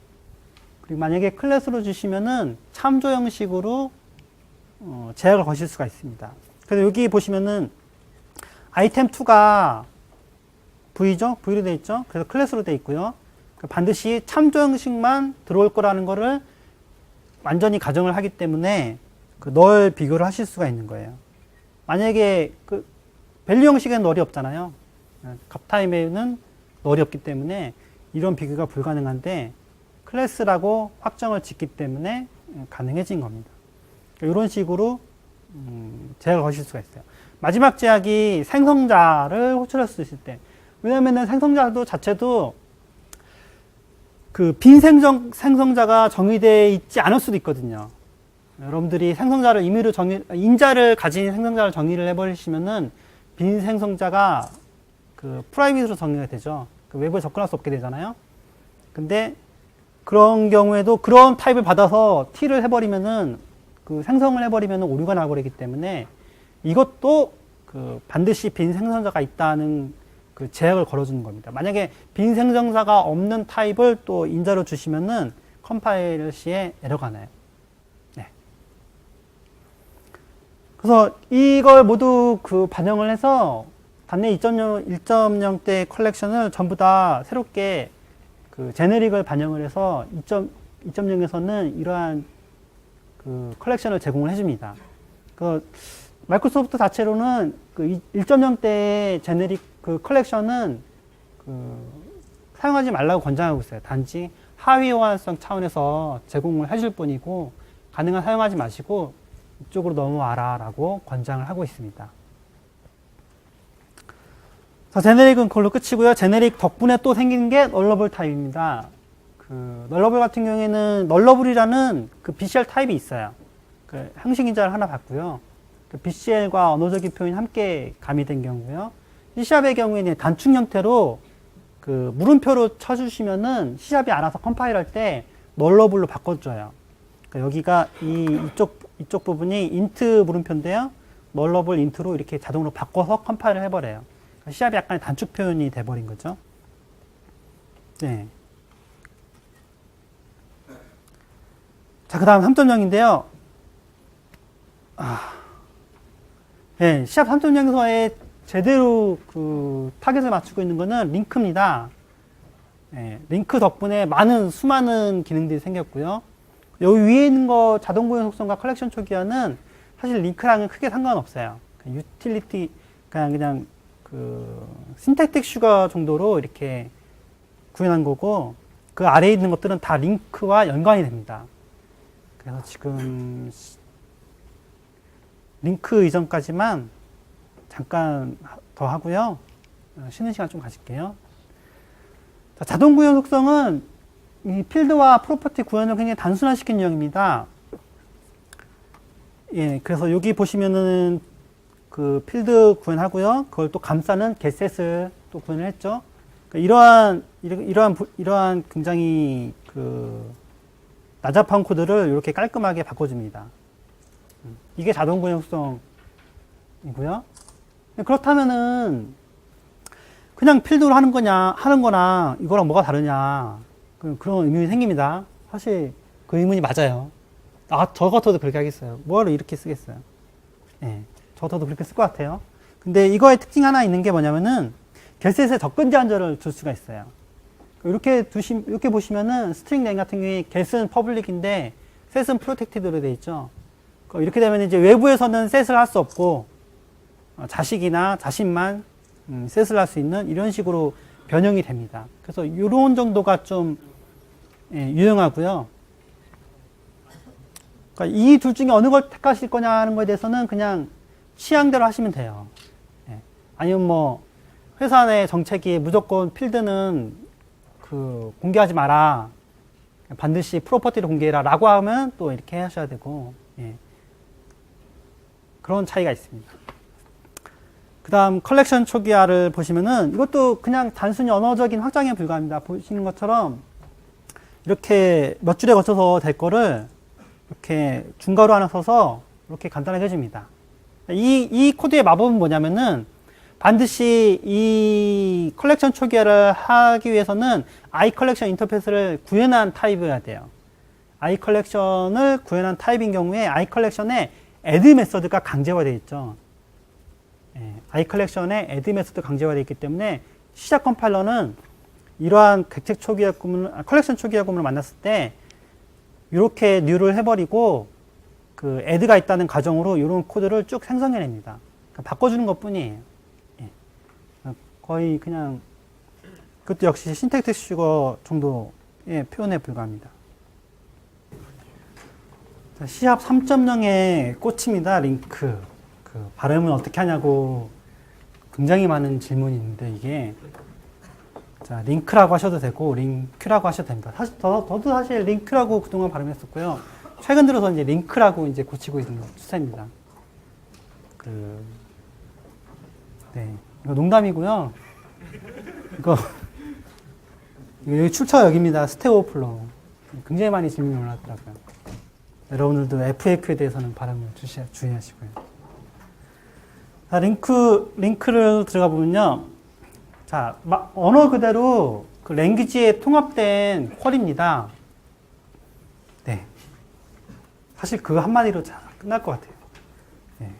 그리고 만약에 클래스로 주시면은 참조 형식으로 제약을 거실 수가 있습니다. 그래서 여기 보시면은 아이템 2가 V죠? V로 되어 있죠? 그래서 클래스로 되어 있고요. 반드시 참조 형식만 들어올 거라는 거를 완전히 가정을 하기 때문에 그 널 비교를 하실 수가 있는 거예요. 만약에 그 밸류 형식에는 널이 없잖아요. 값 타입에는 널이 없기 때문에 이런 비교가 불가능한데 클래스라고 확정을 짓기 때문에 가능해진 겁니다. 이런 식으로 제약을 거실 수가 있어요. 마지막 제약이 생성자를 호출할 수 있을 때, 왜냐면은 생성자도 자체도 그 빈 생성자가 정의되어 있지 않을 수도 있거든요. 여러분들이 생성자를 임의로 인자를 가진 생성자를 정의를 해버리시면은 빈 생성자가 그 프라이빗으로 정의가 되죠. 그 외부에 접근할 수 없게 되잖아요. 근데 그런 경우에도 그런 타입을 받아서 t를 해버리면은 그 생성을 해버리면은 오류가 나버리기 때문에 이것도 그 반드시 빈 생성자가 있다는 그 제약을 걸어주는 겁니다. 만약에 빈 생성자가 없는 타입을 또 인자로 주시면은 컴파일 시에 에러가 나요. 네. 그래서 이걸 모두 그 반영을 해서 단내 1.0 때 컬렉션을 전부 다 새롭게 그 제네릭을 반영을 해서 2.0에서는 이러한 그 컬렉션을 제공을 해줍니다. 그 마이크로소프트 자체로는 그 1.0 때의 제네릭 그 컬렉션은 그 사용하지 말라고 권장하고 있어요. 단지 하위 호환성 차원에서 제공을 해줄 뿐이고 가능한 사용하지 마시고 이쪽으로 넘어와라 라고 권장을 하고 있습니다. 자, 제네릭은 그걸로 끝이고요. 제네릭 덕분에 또 생긴 게 널러블 타입입니다. 그 널러블 같은 경우에는 널러블이라는 그 BCL 타입이 있어요. 그 형식 인자를 하나 받고요. 그 BCL과 언어적인 표현이 함께 가미된 경우고요. C샵의 경우에는 단축 형태로 그 물음표로 쳐주시면은 C샵이 알아서 컴파일할 때 널러블로 바꿔줘요. 그러니까 여기가 이쪽 부분이 인트 물음표인데요. 널러블 인트로 이렇게 자동으로 바꿔서 컴파일을 해버려요. 그러니까 C샵이 약간의 단축 표현이 돼버린 거죠. 네. 자, 그 다음 3.0인데요. 네, C# 3.0에서의 제대로 그 타겟을 맞추고 있는 거는 링크입니다. 네, 링크 덕분에 수많은 기능들이 생겼고요. 여기 위에 있는 거 자동 구현 속성과 컬렉션 초기화는 사실 링크랑은 크게 상관없어요. 유틸리티, 그냥 그 신택틱 슈거 정도로 이렇게 구현한 거고 그 아래에 있는 것들은 다 링크와 연관이 됩니다. 그래서 지금 링크 이전까지만 잠깐 더 하고요. 쉬는 시간 좀 가질게요. 자, 자동 구현 속성은 이 필드와 프로퍼티 구현을 굉장히 단순화시킨 유형입니다. 예, 그래서 여기 보시면은 그 필드 구현하고요. 그걸 또 감싸는 getset을 또 구현을 했죠. 그러니까 이러한 굉장히 그 나잡한 코드를 이렇게 깔끔하게 바꿔줍니다. 이게 자동 구현 속성이고요. 그렇다면은 그냥 필드로 하는 거나 이거랑 뭐가 다르냐 그런 의문이 생깁니다. 사실 그 의문이 맞아요. 저 같아도 그렇게 하겠어요. 뭐하러 이렇게 쓰겠어요. 네, 저 같아도 그렇게 쓸 것 같아요. 근데 이거의 특징 하나 있는 게 뭐냐면은 getset에 접근 제한절을 줄 수가 있어요. 이렇게 보시면은 스트링 랭 같은 경우에 get은 퍼블릭인데 set은 프로텍티드로 되어 있죠. 이렇게 되면 이제 외부에서는 set을 할 수 없고 자식이나 자신만 set을 할 수 있는 이런 식으로 변형이 됩니다. 그래서 이런 정도가 좀 유용하고요. 그러니까 이 둘 중에 어느 걸 택하실 거냐 하는 거에 대해서는 그냥 취향대로 하시면 돼요. 예. 아니면 뭐 회사 내 정책이 무조건 필드는 그 공개하지 마라. 반드시 프로퍼티를 공개해라 라고 하면 또 이렇게 하셔야 되고, 예. 그런 차이가 있습니다. 그 다음 컬렉션 초기화를 보시면은 이것도 그냥 단순히 언어적인 확장에 불과합니다. 보시는 것처럼 이렇게 몇 줄에 거쳐서 될 거를 이렇게 중괄호 하나 써서 이렇게 간단하게 해줍니다. 이 코드의 마법은 뭐냐면은 반드시 이 컬렉션 초기화를 하기 위해서는 iCollection 인터페이스를 구현한 타입이어야 돼요. iCollection을 구현한 타입인 경우에 iCollection에 add 메서드가 강제화되어 있죠. 예, iCollection에 add 메서드 강제화되어 있기 때문에 시작 컴파일러는 이러한 객체 초기화 구문을, 컬렉션 초기화 구문을 만났을 때 이렇게 new를 해버리고 그 add가 있다는 가정으로 이런 코드를 쭉 생성해냅니다. 그러니까 바꿔주는 것 뿐이에요. 예. 거의 그냥 그것도 역시 신텍스 슈거 정도의 표현에 불과합니다. 시합 3.0의 꽃입니다. 링크. 그 발음은 어떻게 하냐고 굉장히 많은 질문이 있는데 이게 자 링크라고 하셔도 되고 링크라고 하셔도 됩니다. 사실 저도 사실 링크라고 그동안 발음했었고요. 최근 들어서 이제 링크라고 이제 고치고 있는 추세입니다. 네 이거 농담이고요. 이거 여기 출처 여기입니다. 스택 오버플로우. 굉장히 많이 질문이 올라왔더라고요. 여러분들도 FAQ에 대해서는 발음을 주의하시고요. 자, 링크를 들어가 보면요. 자, 언어 그대로 그 랭귀지에 통합된 퀄입니다. 네. 사실 그거 한마디로 잘 끝날 것 같아요. 네.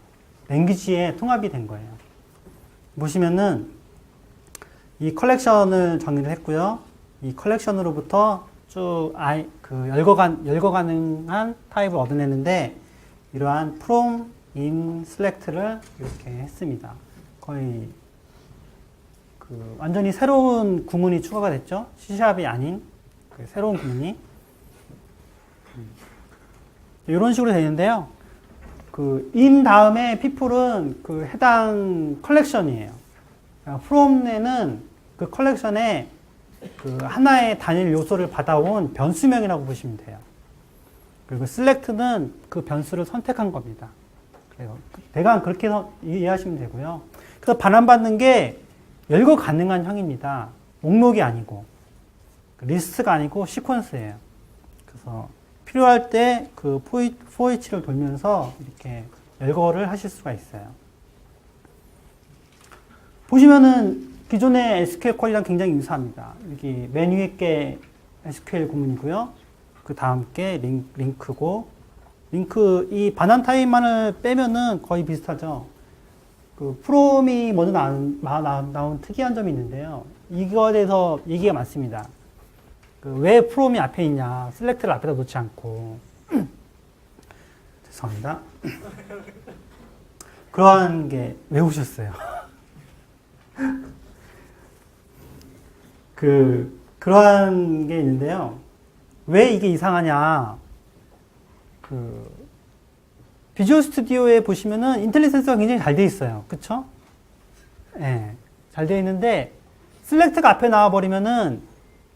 랭귀지에 통합이 된 거예요. 보시면은 이 컬렉션을 정의를 했고요. 이 컬렉션으로부터 쭉 열거 가능한 타입을 얻어내는데 이러한 from, in, select를 이렇게 했습니다. 거의 그 완전히 새로운 구문이 추가가 됐죠. C#이 아닌 그 새로운 구문이 이런 식으로 되는데요. 그 in 다음에 people은 그 해당 컬렉션이에요. from에는 그 컬렉션에 그 하나의 단일 요소를 받아온 변수명이라고 보시면 돼요. 그리고 select는 그 변수를 선택한 겁니다. 그래요. 대강 그렇게 이해하시면 되고요. 그래서 반환받는 게 열거 가능한 형입니다. 목록이 아니고 리스트가 아니고 시퀀스예요. 그래서 필요할 때 그 for each를 돌면서 이렇게 열거를 하실 수가 있어요. 보시면은 기존의 SQL 퀄이랑 굉장히 유사합니다. 여기 맨 위에 게 SQL 구문이고요. 그 다음 게 링크고, 링크 이 반환 타입만을 빼면은 거의 비슷하죠. 그 from이 먼저 나온 특이한 점이 있는데요. 이거에 대해서 얘기가 많습니다. 그 왜 from이 앞에 있냐, select를 앞에다 놓지 않고. 죄송합니다. 그러한 게 외우셨어요. 그러한 게 있는데요. 왜 이게 이상하냐. 비주얼 스튜디오에 보시면은 인텔리센스가 굉장히 잘 돼 있어요. 그쵸? 예. 네, 잘 돼 있는데, 셀렉트가 앞에 나와버리면은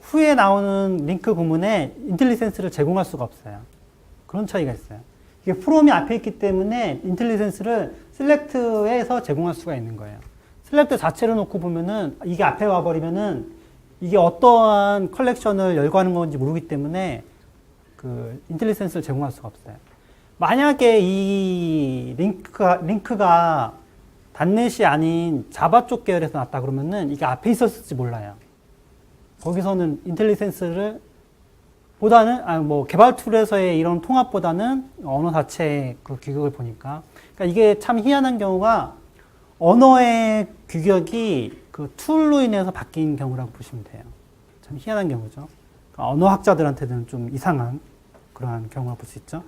후에 나오는 링크 구문에 인텔리센스를 제공할 수가 없어요. 그런 차이가 있어요. 이게 프롬이 앞에 있기 때문에 인텔리센스를 셀렉트에서 제공할 수가 있는 거예요. 셀렉트 자체를 놓고 보면은 이게 앞에 와버리면은 이게 어떠한 컬렉션을 열거하는 건지 모르기 때문에 그 인텔리센스를 제공할 수가 없어요. 만약에 이 링크가 단넷이 아닌 자바 쪽 계열에서 났다 그러면은 이게 앞에 있었을지 몰라요. 거기서는 인텔리센스를 보다는, 개발 툴에서의 이런 통합보다는 언어 자체의 그 규격을 보니까. 그러니까 이게 참 희한한 경우가 언어의 규격이 그 툴로 인해서 바뀐 경우라고 보시면 돼요. 참 희한한 경우죠. 그러니까 언어학자들한테는 좀 이상한 그러한 경우가 볼 수 있죠.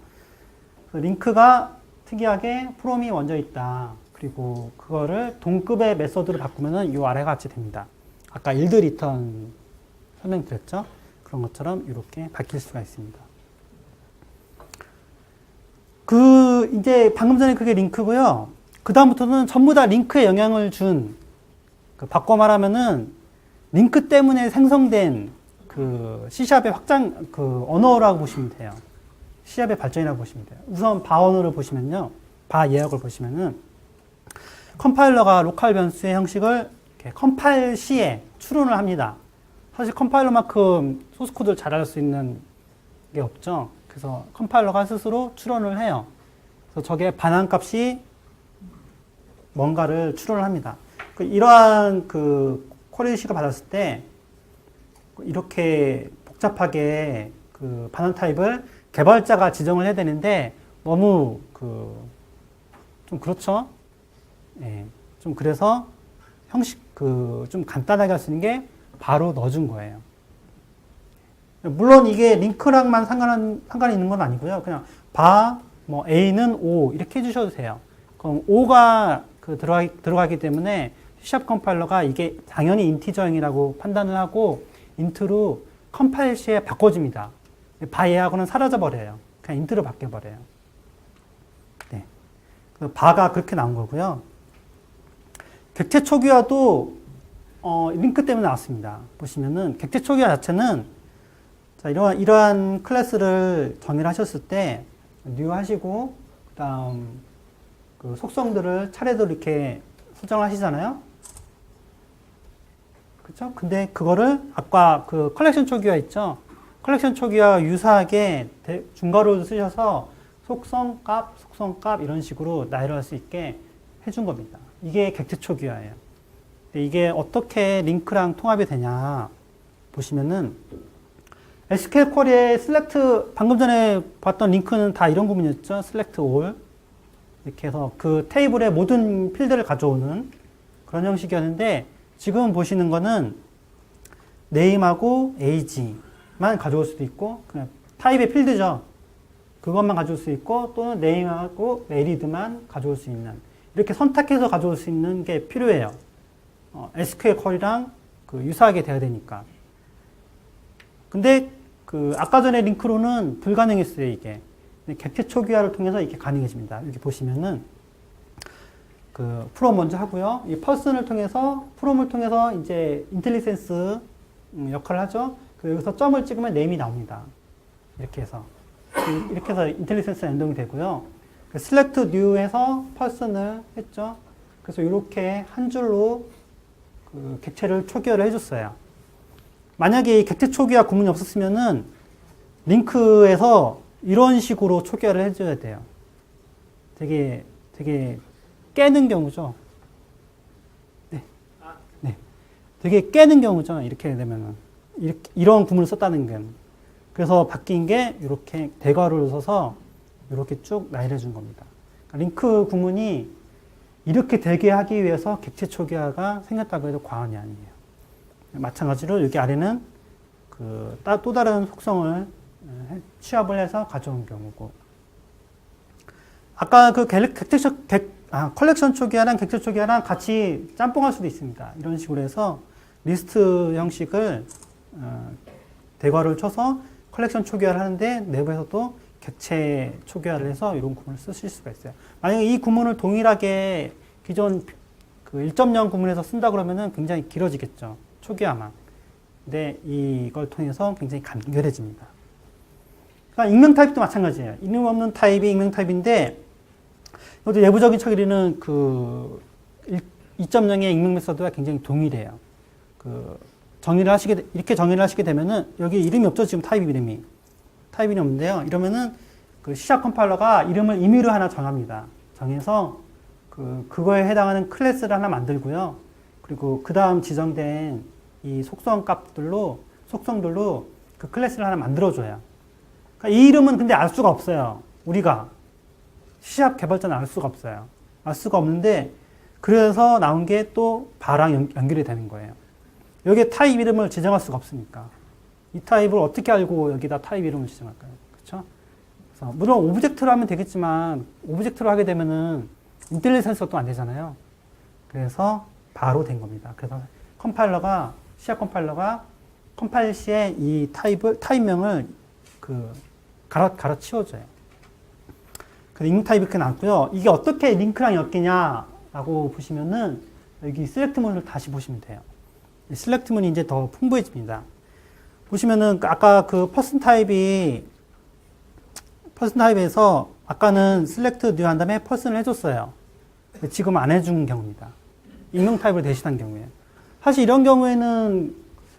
링크가 특이하게 프롬이 먼저 있다. 그리고 그거를 동급의 메서드로 바꾸면은 이 아래가 같이 됩니다. 아까 일드 리턴 설명드렸죠? 그런 것처럼 이렇게 바뀔 수가 있습니다. 이제 방금 전에 그게 링크고요. 그 다음부터는 전부 다 링크에 영향을 준, 바꿔 말하면은 링크 때문에 생성된 그 C샵의 확장, 그 언어라고 보시면 돼요. C샵의 발전이라고 보시면 돼요. 우선 바 언어를 보시면요. 바 예약을 보시면은 컴파일러가 로컬 변수의 형식을 이렇게 컴파일 시에 추론을 합니다. 사실 컴파일러만큼 소스 코드를 잘 알 수 있는 게 없죠. 그래서 컴파일러가 스스로 추론을 해요. 그래서 저게 반환값이 뭔가를 추론을 합니다. 이러한 그 쿼리식을 받았을 때 이렇게 복잡하게 그 반환 타입을 개발자가 지정을 해야 되는데 너무 좀 그렇죠. 예, 좀 그래서 형식 좀 간단하게 할 수 있는 게 바로 넣어준 거예요. 물론 이게 링크랑만 상관이 있는 건 아니고요. 그냥 뭐 A는 5 이렇게 해주셔도 돼요. 그럼 5가 들어가기 때문에 C# 컴파일러가 이게 당연히 인티저형이라고 판단을 하고 인트로 컴파일 시에 바꿔줍니다. 바 예하고는 사라져버려요. 그냥 인트로 바뀌어버려요. 네. 바가 그렇게 나온 거고요. 객체 초기화도 링크 때문에 나왔습니다. 보시면은 객체 초기화 자체는 자, 이러한 클래스를 정의를 하셨을 때 new 하시고 그다음 그 속성들을 차례대로 이렇게 수정을 하시잖아요. 그렇죠? 근데 그거를 아까 그 컬렉션 초기화 있죠? 컬렉션 초기화 유사하게 중괄호를 쓰셔서 속성값 이런 식으로 나열할 수 있게 해준 겁니다. 이게 객체 초기화예요. 이게 어떻게 링크랑 통합이 되냐 보시면은 SQL 쿼리의 select 방금 전에 봤던 링크는 다 이런 구문이었죠. select all 이렇게 해서 그 테이블의 모든 필드를 가져오는 그런 형식이었는데 지금 보시는 거는 name하고 age만 가져올 수도 있고 그냥 타입의 필드죠. 그것만 가져올 수 있고 또는 name하고 valid만 가져올 수 있는 이렇게 선택해서 가져올 수 있는 게 필요해요. SQL 쿼리랑 유사하게 돼야 되니까. 근데 아까 전에 링크로는 불가능했어요, 이게. 객체 초기화를 통해서 이렇게 가능해집니다. 여기 보시면은 프롬 먼저 하고요. 이 퍼슨을 통해서 프롬을 통해서 이제 인텔리센스 역할을 하죠. 여기서 점을 찍으면 네임이 나옵니다. 이렇게 해서 인텔리센스 연동이 되고요. select new에서 퍼슨을 했죠. 그래서 이렇게 한 줄로 객체를 초기화를 해줬어요. 만약에 이 객체 초기화 구문이 없었으면은 링크에서 이런 식으로 초기화를 해줘야 돼요. 되게 깨는 경우죠. 네. 네. 되게 깨는 경우죠. 이렇게 되면은. 이런 구문을 썼다는 게. 그래서 바뀐 게 이렇게 대괄호를 써서 이렇게 쭉 나열해 준 겁니다. 그러니까 링크 구문이 이렇게 되게 하기 위해서 객체 초기화가 생겼다고 해도 과언이 아니에요. 마찬가지로 여기 아래는 또 다른 속성을 취합을 해서 가져온 경우고. 아까 컬렉션 초기화랑 객체 초기화랑 같이 짬뽕할 수도 있습니다. 이런 식으로 해서 리스트 형식을 대괄호를 쳐서 컬렉션 초기화를 하는데 내부에서도 객체 초기화를 해서 이런 구문을 쓰실 수가 있어요. 만약에 이 구문을 동일하게 기존 1.0 구문에서 쓴다 그러면은 굉장히 길어지겠죠. 초기화만. 근데 이걸 통해서 굉장히 간결해집니다. 그러니까 익명 타입도 마찬가지예요. 이름 없는 타입이 익명 타입인데 이것도 내부적인 처리는 2.0의 익명 메서드와 굉장히 동일해요. 이렇게 정의를 하시게 되면은 여기 이름이 없죠. 지금 타입 이름이 없는데요. 이러면은 C# 컴파일러가 이름을 임의로 하나 정합니다. 정해서 그거에 해당하는 클래스를 하나 만들고요. 그리고 그 다음 지정된 이 속성들로 그 클래스를 하나 만들어줘요. 그러니까 이 이름은 근데 알 수가 없어요. 우리가 C# 개발자는 알 수가 없어요. 알 수가 없는데 그래서 나온 게 또 바랑 연결이 되는 거예요. 여기에 타입 이름을 지정할 수가 없으니까 이 타입을 어떻게 알고 여기다 타입 이름을 지정할까요? 그렇죠? 그래서 물론 오브젝트로 하면 되겠지만 오브젝트로 하게 되면은 인텔리센스가 또 안 되잖아요. 그래서 바로 된 겁니다. 그래서 C# 컴파일러가 컴파일 시에 이 타입명을 갈아 치워줘요. 그래서 익명 타입이 이렇게 나왔고요. 이게 어떻게 링크랑 엮이냐라고 보시면은 여기 셀렉트 문을 다시 보시면 돼요. 셀렉트 문이 이제 더 풍부해집니다. 보시면은 아까 그 퍼슨 타입에서 아까는 셀렉트 뉴 한 다음에 퍼슨을 해줬어요. 지금 안 해준 경우입니다. 익명 타입을 대신한 경우에. 사실 이런 경우에는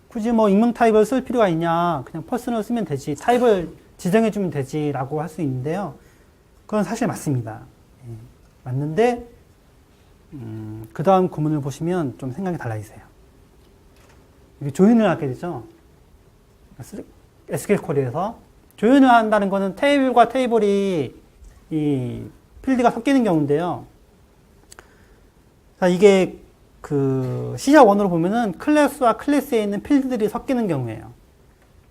굳이 뭐 익명 타입을 쓸 필요가 있냐, 그냥 퍼슨을 쓰면 되지, 타입을 지정해주면 되지라고 할 수 있는데요. 그건 사실 맞습니다. 예, 맞는데 그 다음 구문을 보시면 좀 생각이 달라지세요. 이게 조인을 하게 되죠. SQL 쿼리에서 조인을 한다는 거는 테이블과 테이블이 이 필드가 섞이는 경우인데요. 자, 이게 그 C#1으로 보면은 클래스와 클래스에 있는 필드들이 섞이는 경우예요.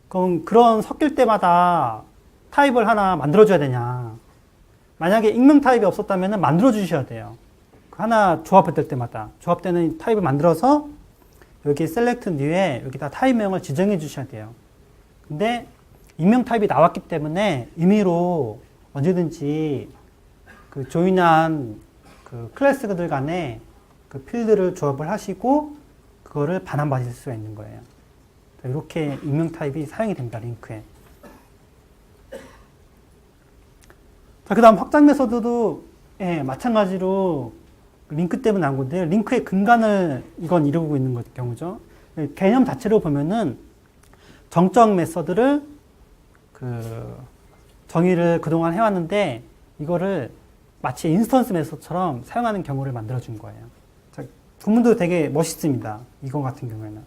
그럼 그런 섞일 때마다 타입을 하나 만들어줘야 되냐. 만약에 익명 타입이 없었다면 만들어 주셔야 돼요. 하나 조합될 때마다 조합되는 타입을 만들어서 여기 select new에 여기다 타입명을 지정해 주셔야 돼요. 근데 익명 타입이 나왔기 때문에 임의로 언제든지 그 조인한 그 클래스들 간에 그 필드를 조합을 하시고 그거를 반환받을 수가 있는 거예요. 이렇게 익명 타입이 사용이 됩니다. 링크에. 자, 그 다음 확장 메서드도 예, 마찬가지로 링크 때문에 나온 건데 링크의 근간을 이건 이루고 있는 경우죠. 개념 자체로 보면은 정적 메서드를 그 정의를 그동안 해왔는데 이거를 마치 인스턴스 메서드처럼 사용하는 경우를 만들어준 거예요. 자, 구문도 되게 멋있습니다. 이거 같은 경우에는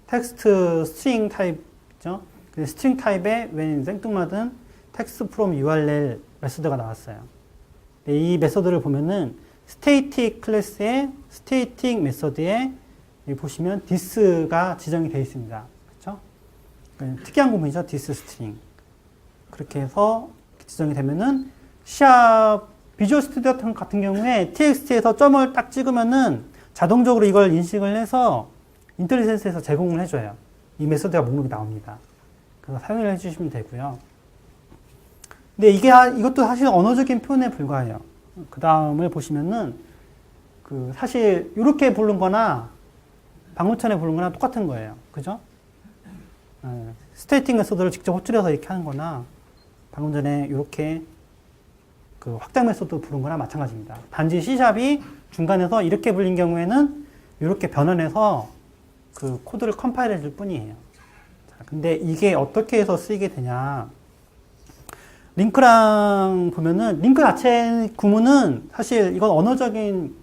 텍스트 스트링 타입이죠. 그 스트링 타입에 웬 생뚱맞은 텍스트 프롬 URL 메서드가 나왔어요. 이 메서드를 보면은 스테이틱 클래스의 스테이틱 메서드에 여기 보시면 this가 지정이 되어 있습니다. 그렇죠? 특이한 구문이죠. this string. 그렇게 해서 지정이 되면은 비주얼 스튜디오 같은 경우에 txt에서 점을 딱 찍으면은 자동적으로 이걸 인식을 해서 인텔리센스에서 제공을 해줘요. 이 메서드가 목록이 나옵니다. 그래서 사용을 해주시면 되고요. 근데 이것도 사실 언어적인 표현에 불과해요. 그 다음을 보시면은 그 사실 이렇게 부른 거나 방문천에 부른 거나 똑같은 거예요. 그죠? 스테이팅 메소드를 직접 호출해서 이렇게 하는 거나 방금 전에 이렇게 그 확장 메소드 부른 거나 마찬가지입니다. 단지 C샵이 중간에서 이렇게 불린 경우에는 이렇게 변환해서 그 코드를 컴파일 해줄 뿐이에요. 자, 근데 이게 어떻게 해서 쓰이게 되냐. 링크랑 보면은 링크 자체 구문은 사실 이건 언어적인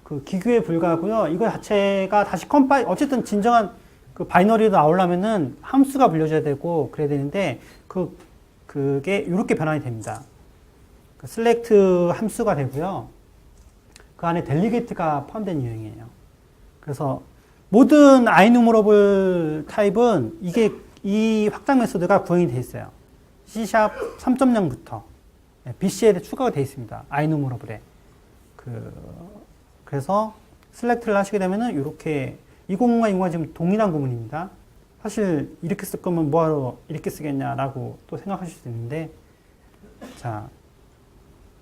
그 기교에 불과하고요. 이거 자체가 다시 컴파일 어쨌든 진정한 그 바이너리로 나오려면은 함수가 불려져야 되고 그래야 되는데 그게 이렇게 변환이 됩니다. 그 select 함수가 되고요. 그 안에 delegate가 포함된 유형이에요. 그래서 모든 inumerable 타입은 이 확장 메소드가 구현이 되어 있어요. C# 3.0부터 BCL에 추가가 되어 있습니다. inumerable에. 그래서 select를 하시게 되면은 이렇게 200과 200과 지금 동일한 구문입니다. 사실 이렇게 쓸 거면 뭐하러 이렇게 쓰겠냐라고 또 생각하실 수 있는데, 자,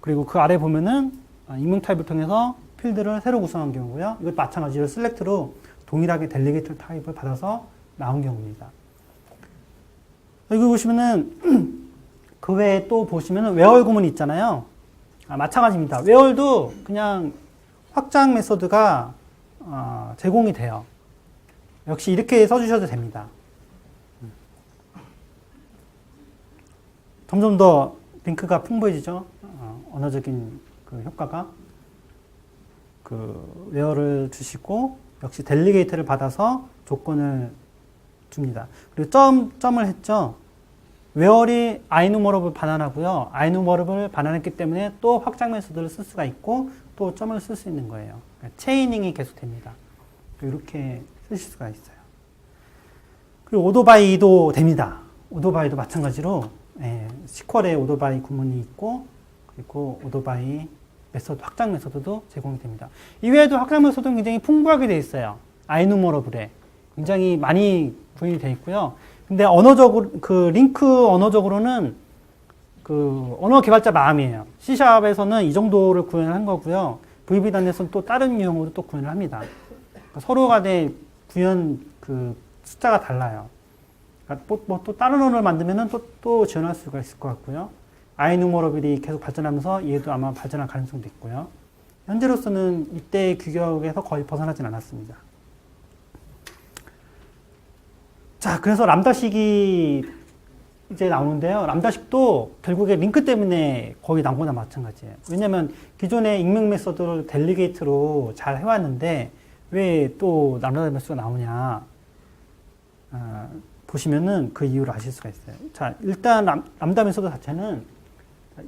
그리고 그 아래 보면은 익명 타입을 통해서 필드를 새로 구성한 경우고요. 이것 마찬가지로 select로 동일하게 delegate 타입을 받아서 나온 경우입니다. 여기 보시면은 그 외에 또 보시면은 where 구문이 있잖아요. 마찬가지입니다. where도 그냥 확장 메소드가 제공이 돼요. 역시 이렇게 써주셔도 됩니다. 점점 더 링크가 풍부해지죠. 언어적인 그 효과가. 그 where를 주시고 역시 델리게이트를 받아서 조건을 줍니다. 그리고 점을 했죠. where이 inumerable 반환하고요. inumerable 반환했기 때문에 또 확장 메소드를 쓸 수가 있고 또 점을 쓸 수 있는 거예요. 그러니까 체이닝이 계속됩니다. 이렇게 쓰실 수가 있어요. 그리고 오더바이도 됩니다. 오더바이도 마찬가지로 SQL에 오더바이 구문이 있고 그리고 오더바이 메소드, 확장 메소드도 제공이 됩니다. 이외에도 확장 메소드는 굉장히 풍부하게 되어 있어요. inumerable에 굉장히 많이 구현이 되어 있고요. 근데 언어적으로 그 링크 언어적으로는 그 언어 개발자 마음이에요. C샵에서는 이 정도를 구현을 한 거고요. VB.NET은 또 다른 유형으로 또 구현을 합니다. 그러니까 서로 간에 구현 그 숫자가 달라요. 그러니까 또 다른 언어를 만들면은 또 지원할 수가 있을 것 같고요. 아이누머러블이 계속 발전하면서 얘도 아마 발전할 가능성도 있고요. 현재로서는 이때의 규격에서 거의 벗어나진 않았습니다. 자, 그래서 람다식이 이제 나오는데요. 람다식도 결국에 링크 때문에 거의 나온 거나 마찬가지예요. 왜냐면 기존의 익명 메서드를 델리게이트로 잘 해왔는데 왜 또 람다 메서드가 나오냐. 보시면은 그 이유를 아실 수가 있어요. 자, 일단 람다 메서드 자체는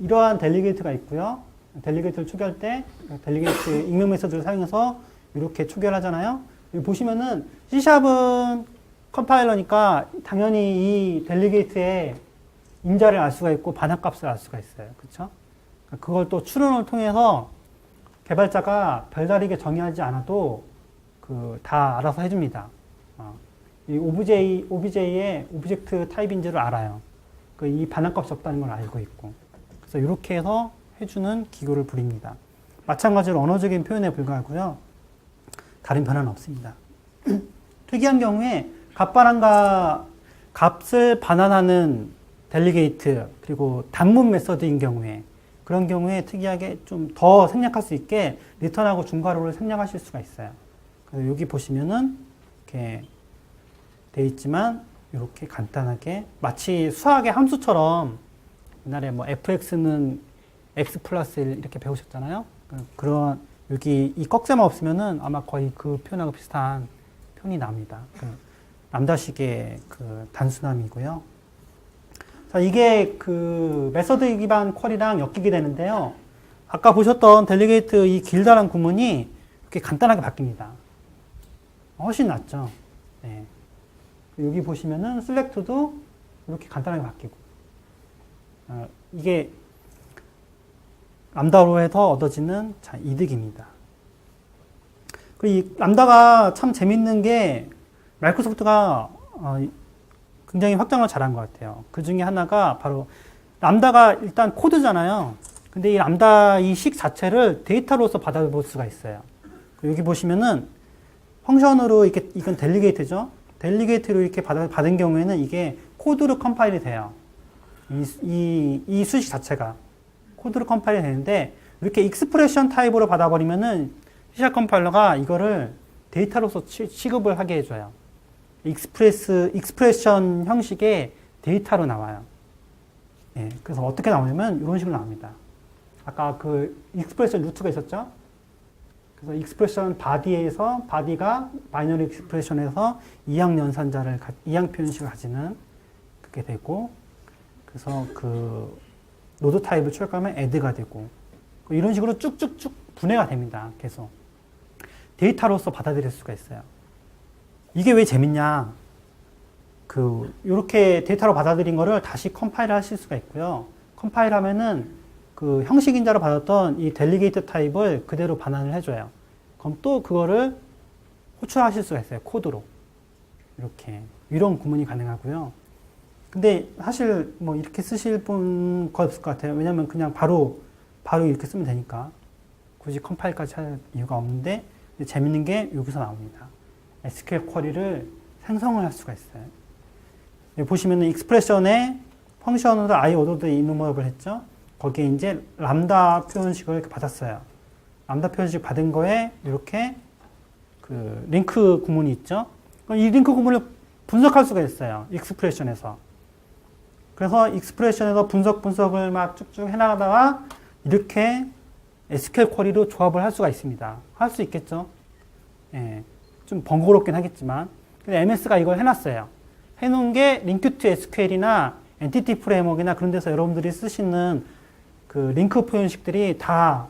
이러한 델리게이트가 있고요. 델리게이트를 초기할 때 델리게이트 익명 메서드를 사용해서 이렇게 초기화를 하잖아요. 여기 보시면은 C샵은 컴파일러니까 당연히 이 델리게이트의 임자를 알 수가 있고 반합값을 알 수가 있어요. 그렇죠? 그걸 또 추론을 통해서 개발자가 별다르게 정의하지 않아도 그 다 알아서 해줍니다. 이 OBJ의 오브젝트 타입인지를 알아요. 이 반합값이 없다는 걸 알고 있고. 그래서 이렇게 해서 해주는 기교를 부립니다. 마찬가지로 언어적인 표현에 불과하고요. 다른 변화는 없습니다. 특이한 경우에 값을 반환하는 델리게이트 그리고 단문 메서드인 경우에 그런 경우에 특이하게 좀 더 생략할 수 있게 리턴하고 중괄호를 생략하실 수가 있어요. 그래서 여기 보시면은 이렇게 돼 있지만 이렇게 간단하게 마치 수학의 함수처럼 옛날에 뭐 fx는 x 플러스 1 이렇게 배우셨잖아요. 그런 여기 이 꺽쇠만 없으면은 아마 거의 그 표현하고 비슷한 표현이 납니다. 람다식의 그 단순함이고요. 자, 이게 그 메서드 기반 쿼리랑 엮이게 되는데요. 아까 보셨던 델리게이트 이 길다란 구문이 이렇게 간단하게 바뀝니다. 훨씬 낫죠. 네. 여기 보시면은 셀렉트도 이렇게 간단하게 바뀌고. 이게 람다로 해서 얻어지는 이득입니다. 그리고 이 람다가 참 재밌는 게 마이크로소프트가 굉장히 확장을 잘한 것 같아요. 그 중에 하나가 바로 람다가 일단 코드잖아요. 근데 이 람다 이 식 자체를 데이터로서 받아볼 수가 있어요. 여기 보시면은 펑션으로 이건 델리게이트죠. 델리게이트로 이렇게 받은 경우에는 이게 코드로 컴파일이 돼요. 이 수식 자체가 코드로 컴파일이 되는데 이렇게 익스프레션 타입으로 받아버리면은 C# 컴파일러가 이거를 데이터로서 취급을 하게 해줘요. 익스프레션 형식의 데이터로 나와요. 예, 그래서 어떻게 나오냐면 이런 식으로 나옵니다. 아까 그 익스프레션 루트가 있었죠? 그래서 익스프레션 바디에서 바디가 바이너리 익스프레션에서 이항 연산자를 이항 표현식을 가지는 그게 되고 그래서 그 노드 타입을 출력하면 add가 되고 이런 식으로 쭉쭉쭉 분해가 됩니다. 계속 데이터로서 받아들일 수가 있어요. 이게 왜 재밌냐? 요렇게 데이터로 받아들인 거를 다시 컴파일 하실 수가 있고요. 컴파일 하면은 그 형식 인자로 받았던 이 델리게이트 타입을 그대로 반환을 해줘요. 그럼 또 그거를 호출하실 수가 있어요. 코드로. 이렇게. 이런 구문이 가능하고요. 근데 사실 뭐 이렇게 쓰실 분 거의 없을 것 같아요. 왜냐면 그냥 바로 이렇게 쓰면 되니까. 굳이 컴파일까지 할 이유가 없는데, 재밌는 게 여기서 나옵니다. SQL 쿼리를 생성을 할 수가 있어요. 여기 보시면은 익스프레션에 펑션으로 I ordered enumerable 했죠. 거기에 이제 람다 표현식을 이렇게 받았어요. 람다 표현식 받은 거에 이렇게 그 링크 구문이 있죠. 이 링크 구문을 분석할 수가 있어요. 익스프레션에서. 그래서 익스프레션에서 분석을 막 쭉쭉 해나가다가 이렇게 SQL 쿼리로 조합을 할 수가 있습니다. 할 수 있겠죠. 예, 좀 번거롭긴 하겠지만. 근데 MS가 이걸 해놨어요. 해놓은 게 링크 투 SQL이나 엔티티 프레임워크나 그런 데서 여러분들이 쓰시는 그 링크 표현식들이 다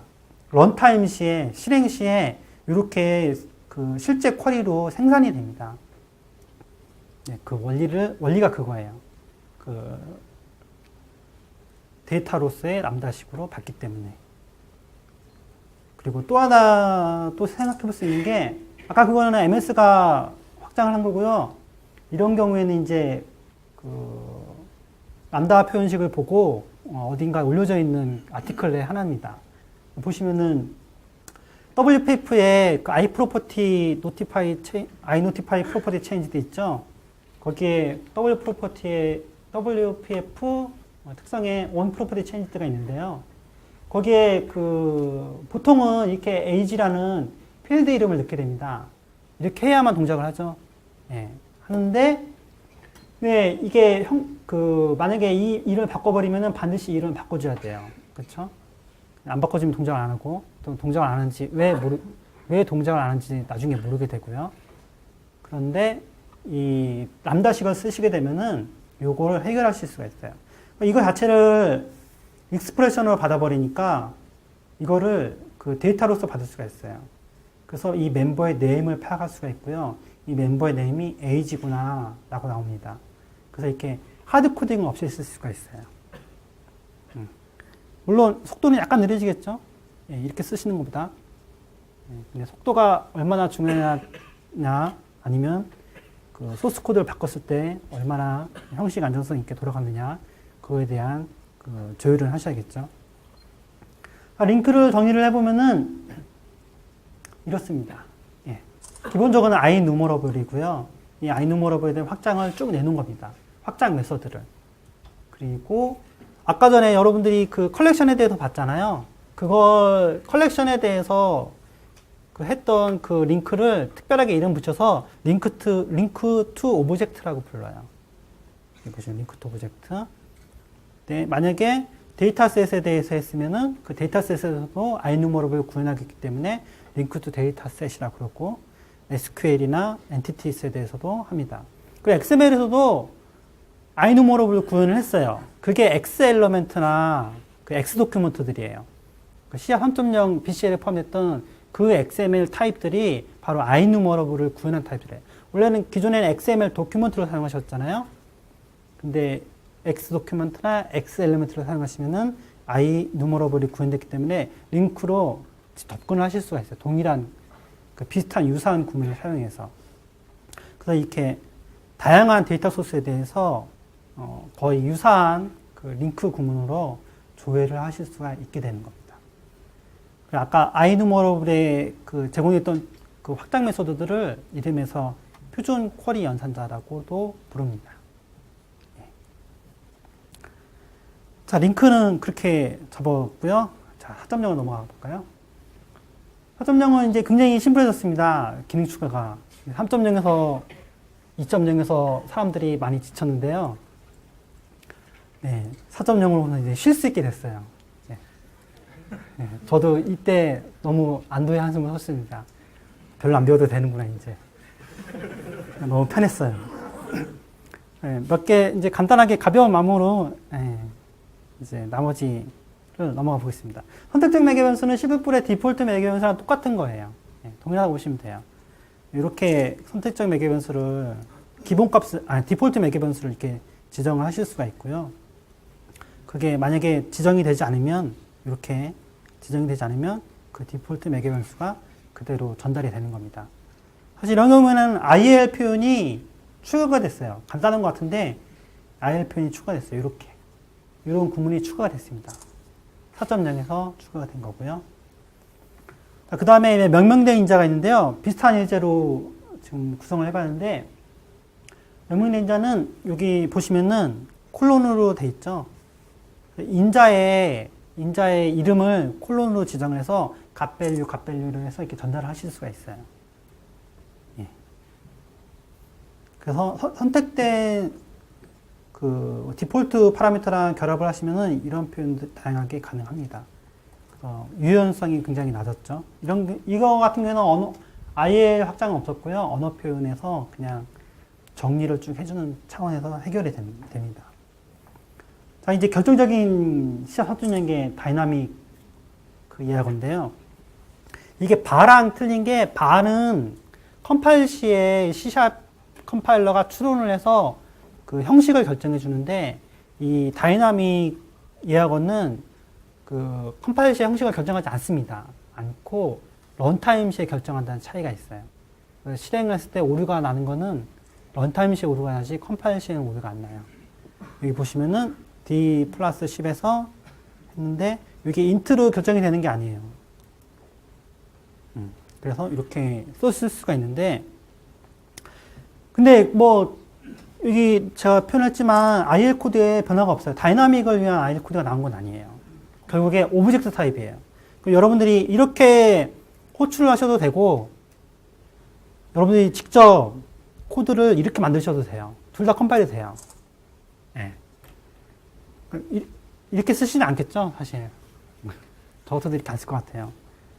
런타임 시에, 실행 시에 이렇게 그 실제 쿼리로 생산이 됩니다. 네, 그 원리가 그거예요. 그 데이터로서의 람다식으로 받기 때문에. 그리고 또 하나 또 생각해 볼 수 있는 게, 아까 그거는 MS가 확장을 한 거고요. 이런 경우에는 이제 그 람다 표현식을 보고 어딘가에 올려져 있는 아티클의 하나입니다. 보시면은 WPF에 그 iProperty Property Change도 있죠. 거기에 WPF 특성에 onProperty Change가 있는데요. 거기에 보통은 이렇게 age라는 필드 이름을 넣게 됩니다. 이렇게 해야만 동작을 하죠. 예, 하는데, 네, 이게 만약에 이 이름을 바꿔버리면은 반드시 이 이름을 바꿔줘야 돼요. 그쵸? 안 바꿔주면 동작을 안 하고, 또 동작을 안 하는지, 왜 동작을 안 하는지 나중에 모르게 되고요. 그런데 이 람다식을 쓰시게 되면은 요거를 해결하실 수가 있어요. 이거 자체를 익스프레션으로 받아버리니까 이거를 그 데이터로서 받을 수가 있어요. 그래서 이 멤버의 네임을 파악할 수가 있고요. 이 멤버의 네임이 age구나 라고 나옵니다. 그래서 이렇게 하드 코딩을 없이 쓸 수가 있어요. 물론 속도는 약간 느려지겠죠. 예, 이렇게 쓰시는 것보다. 예, 근데 속도가 얼마나 중요하냐 아니면 그 소스 코드를 바꿨을 때 얼마나 형식 안정성 있게 돌아가느냐 그거에 대한 그 조율을 하셔야겠죠. 링크를 정리를 해보면은 이렇습니다. 예. 기본적으로는 iNumerable이고요. 이 iNumerable에 대한 확장을 쭉 내놓은 겁니다. 확장 메서드를. 그리고 아까 전에 여러분들이 그 컬렉션에 대해서 봤잖아요. 그걸 컬렉션에 대해서 했던 그 링크를 특별하게 이름 붙여서 링크 투 오브젝트라고 불러요. 여기 보시면 링크 투 오브젝트. 네, 만약에 데이터셋에 대해서 했으면은 그 데이터셋에서도 iNumerable을 구현하기 때문에 링크 투 데이터셋이라고 그러고 SQL이나 엔티티스에 대해서도 합니다. 그리고 XML에서도 iNumerable을 구현을 했어요. 그게 X 엘러멘트나 그 X 도큐먼트들이에요. C# 3.0 BCL에 포함됐던 그 XML 타입들이 바로 iNumerable을 구현한 타입들이에요. 원래는 기존에는 XML 도큐먼트로 사용하셨잖아요. 근데 X 도큐먼트나 X 엘리먼트를 사용하시면은 iNumerable이 구현됐기 때문에 링크로 접근을 하실 수가 있어요. 동일한 비슷한 유사한 구문을 사용해서. 그래서 이렇게 다양한 데이터 소스에 대해서 거의 유사한 그 링크 구문으로 조회를 하실 수가 있게 되는 겁니다. 아까 iNumerable에 제공했던 그 확장 메소드들을 이름에서 표준 쿼리 연산자라고도 부릅니다. 자, 링크는 그렇게 접었고요. 자, 4.0으로 넘어가 볼까요? 4.0은 이제 굉장히 심플해졌습니다. 기능 추가가. 3.0에서 2.0에서 사람들이 많이 지쳤는데요. 네, 4.0으로는 이제 쉴 수 있게 됐어요. 네, 저도 이때 너무 안도의 한숨을 섰습니다. 별로 안 배워도 되는구나, 이제. 너무 편했어요. 네, 몇 개, 이제 간단하게 가벼운 마음으로, 이제 나머지를 넘어가 보겠습니다. 선택적 매개 변수는 11불의 디폴트 매개 변수랑 똑같은 거예요. 동일하다고 보시면 돼요. 이렇게 선택적 매개 변수를 디폴트 매개 변수를 이렇게 지정을 하실 수가 있고요. 그게 만약에 지정이 되지 않으면 이렇게 지정이 되지 않으면 그 디폴트 매개 변수가 그대로 전달이 되는 겁니다. 사실 이런 경우에는 IL 표현이 추가가 됐어요. 간단한 것 같은데 IL 표현이 추가됐어요. 이렇게. 이런 구문이 추가가 됐습니다. 4.0에서 추가가 된 거고요. 그 다음에 명명된 인자가 있는데요. 비슷한 예제로 지금 구성을 해봤는데, 명명된 인자는 여기 보시면은 콜론으로 돼 있죠. 인자의 이름을 콜론으로 지정을 해서 갓밸류를 해서 이렇게 전달을 하실 수가 있어요. 예. 그래서 선택된 그 디폴트 파라미터랑 결합을 하시면은 이런 표현도 다양하게 가능합니다. 그래서 유연성이 굉장히 낮았죠. 이거 같은 경우는 아예 확장은 없었고요. 언어 표현에서 그냥 정리를 쭉 해주는 차원에서 해결이 됩니다. 자, 이제 결정적인 C# 3.0의 다이나믹 그 이야기인데요. 이게 바랑 틀린 게, 바는 컴파일 시에 C# 컴파일러가 추론을 해서 그 형식을 결정해 주는데, 이 다이나믹 예약어는 그 컴파일 시의 형식을 결정하지 않고 런타임 시에 결정한다는 차이가 있어요. 실행을 했을 때 오류가 나는 거는 런타임 시에 오류가 나지 컴파일 시에는 오류가 안 나요. 여기 보시면은 D 플러스 10에서 했는데 이게 인트로 결정이 되는 게 아니에요. 그래서 이렇게 썼을 수가 있는데 근데 뭐 여기 제가 표현했지만 IL 코드에 변화가 없어요. 다이나믹을 위한 IL 코드가 나온 건 아니에요. 결국에 오브젝트 타입이에요. 여러분들이 이렇게 호출을 하셔도 되고 여러분들이 직접 코드를 이렇게 만드셔도 돼요. 둘 다 컴파일이 돼요. 네. 이렇게 쓰시는 않겠죠, 사실. 저 같아도 이렇게 안 쓸 것 같아요.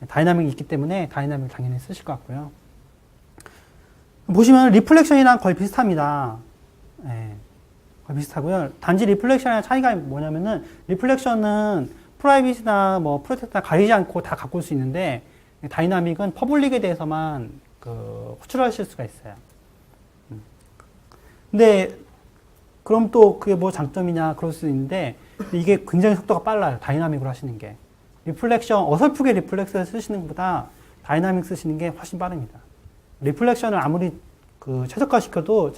다이나믹이 있기 때문에 다이나믹을 당연히 쓰실 것 같고요. 보시면 리플렉션이랑 거의 비슷합니다. 네. 거의 비슷하고요. 단지 리플렉션이랑 차이가 뭐냐면은 리플렉션은 프라이빗이나 뭐 프로텍트나 가리지 않고 다 갖고 올 수 있는데 다이나믹은 퍼블릭에 대해서만 호출하실 수가 있어요. 근데 그럼 또 그게 뭐 장점이냐 그럴 수 있는데 이게 굉장히 속도가 빨라요. 다이나믹으로 하시는 게. 리플렉션, 어설프게 리플렉션을 쓰시는 것보다 다이나믹 쓰시는 게 훨씬 빠릅니다. 리플렉션을 아무리 최적화시켜도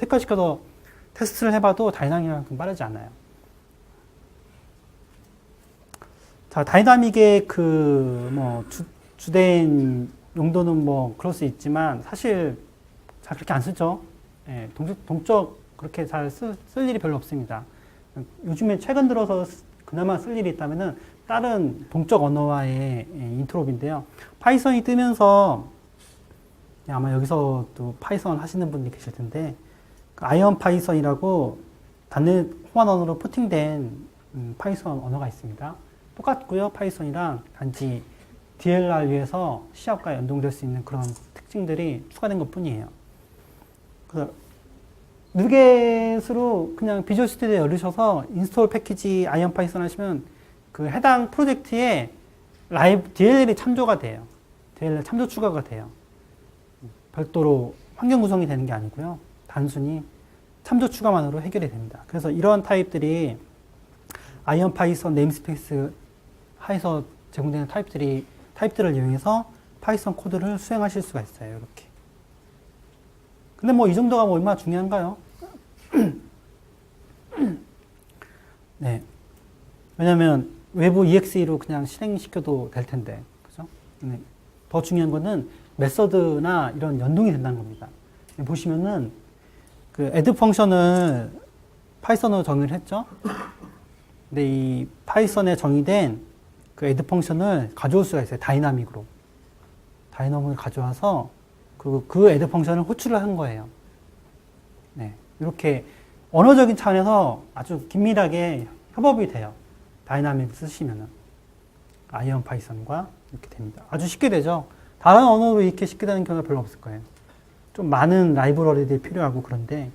테스트를 해봐도 다이나믹만큼 빠르지 않아요. 자, 다이나믹의 주된 용도는 뭐 그럴 수 있지만 사실 잘 그렇게 안 쓰죠. 예, 동적 그렇게 잘 쓸 일이 별로 없습니다. 요즘에 최근 들어서 그나마 쓸 일이 있다면은 다른 동적 언어와의 인트롭인데요. 파이썬이 뜨면서 아마 여기서 또 파이썬 하시는 분이 계실 텐데 아이언 파이썬이라고 단넷 호환 언어로 포팅된 파이썬 언어가 있습니다. 똑같고요. 파이썬이랑 단지 DLR에서 C샵과 연동될 수 있는 그런 특징들이 추가된 것 뿐이에요. 그래서 누겟으로 그냥 비주얼 스튜디오에 열으셔서 인스톨 패키지 아이언 파이썬 하시면 그 해당 프로젝트에 DLL이 참조가 돼요. DLL 참조 추가가 돼요. 별도로 환경 구성이 되는 게 아니고요. 단순히 참조 추가만으로 해결이 됩니다. 그래서 이런 타입들이 아이언 파이썬 네임스페이스 하에서 제공되는 타입들을 이용해서 파이썬 코드를 수행하실 수가 있어요. 이렇게. 근데 뭐 이 정도가 뭐 얼마나 중요한가요? 네. 왜냐면 외부 EXE로 그냥 실행시켜도 될 텐데. 그죠? 네. 더 중요한 거는 메서드나 이런 연동이 된다는 겁니다. 보시면은 그 add 펑션을 파이썬으로 정의를 했죠? 근데 이 파이썬에 정의된 그 add 펑션을 가져올 수가 있어요. 다이나믹으로 가져와서 그리고 그 add 펑션을 호출을 한 거예요. 네. 이렇게 언어적인 차원에서 아주 긴밀하게 협업이 돼요. 다이나믹 쓰시면은. 아이언 파이썬과 이렇게 됩니다. 아주 쉽게 되죠. 다른 언어로 이렇게 쉽게 되는 경우가 별로 없을 거예요. 좀 많은 라이브러리들이 필요하고 그런데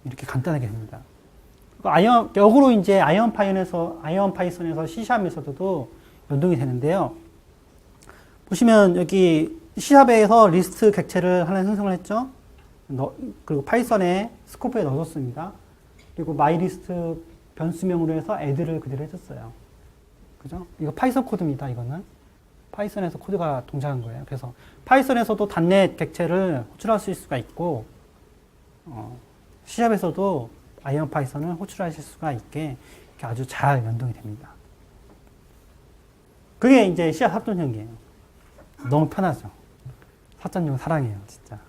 이렇게 간단하게 됩니다. 역으로 이제 아이언 파이썬에서 C샵에서도 연동이 되는데요. 보시면 여기 C샵에서 리스트 객체를 하나 생성을 했죠. 그리고 파이썬에 스코프에 넣어줬습니다. 그리고 마이리스트 변수명으로 해서 add를 그대로 해줬어요. 그죠? 이거 파이썬 코드입니다. 이거는 파이썬에서 코드가 동작한 거예요. 그래서 파이썬에서도 단넷 객체를 호출할 수가 있고 C샵에서도 아이언 파이썬을 호출하실 수가 있게 이렇게 아주 잘 연동이 됩니다. 그게 이제 C샵 4.0이에요. 너무 편하죠. 4.0 사랑해요, 진짜.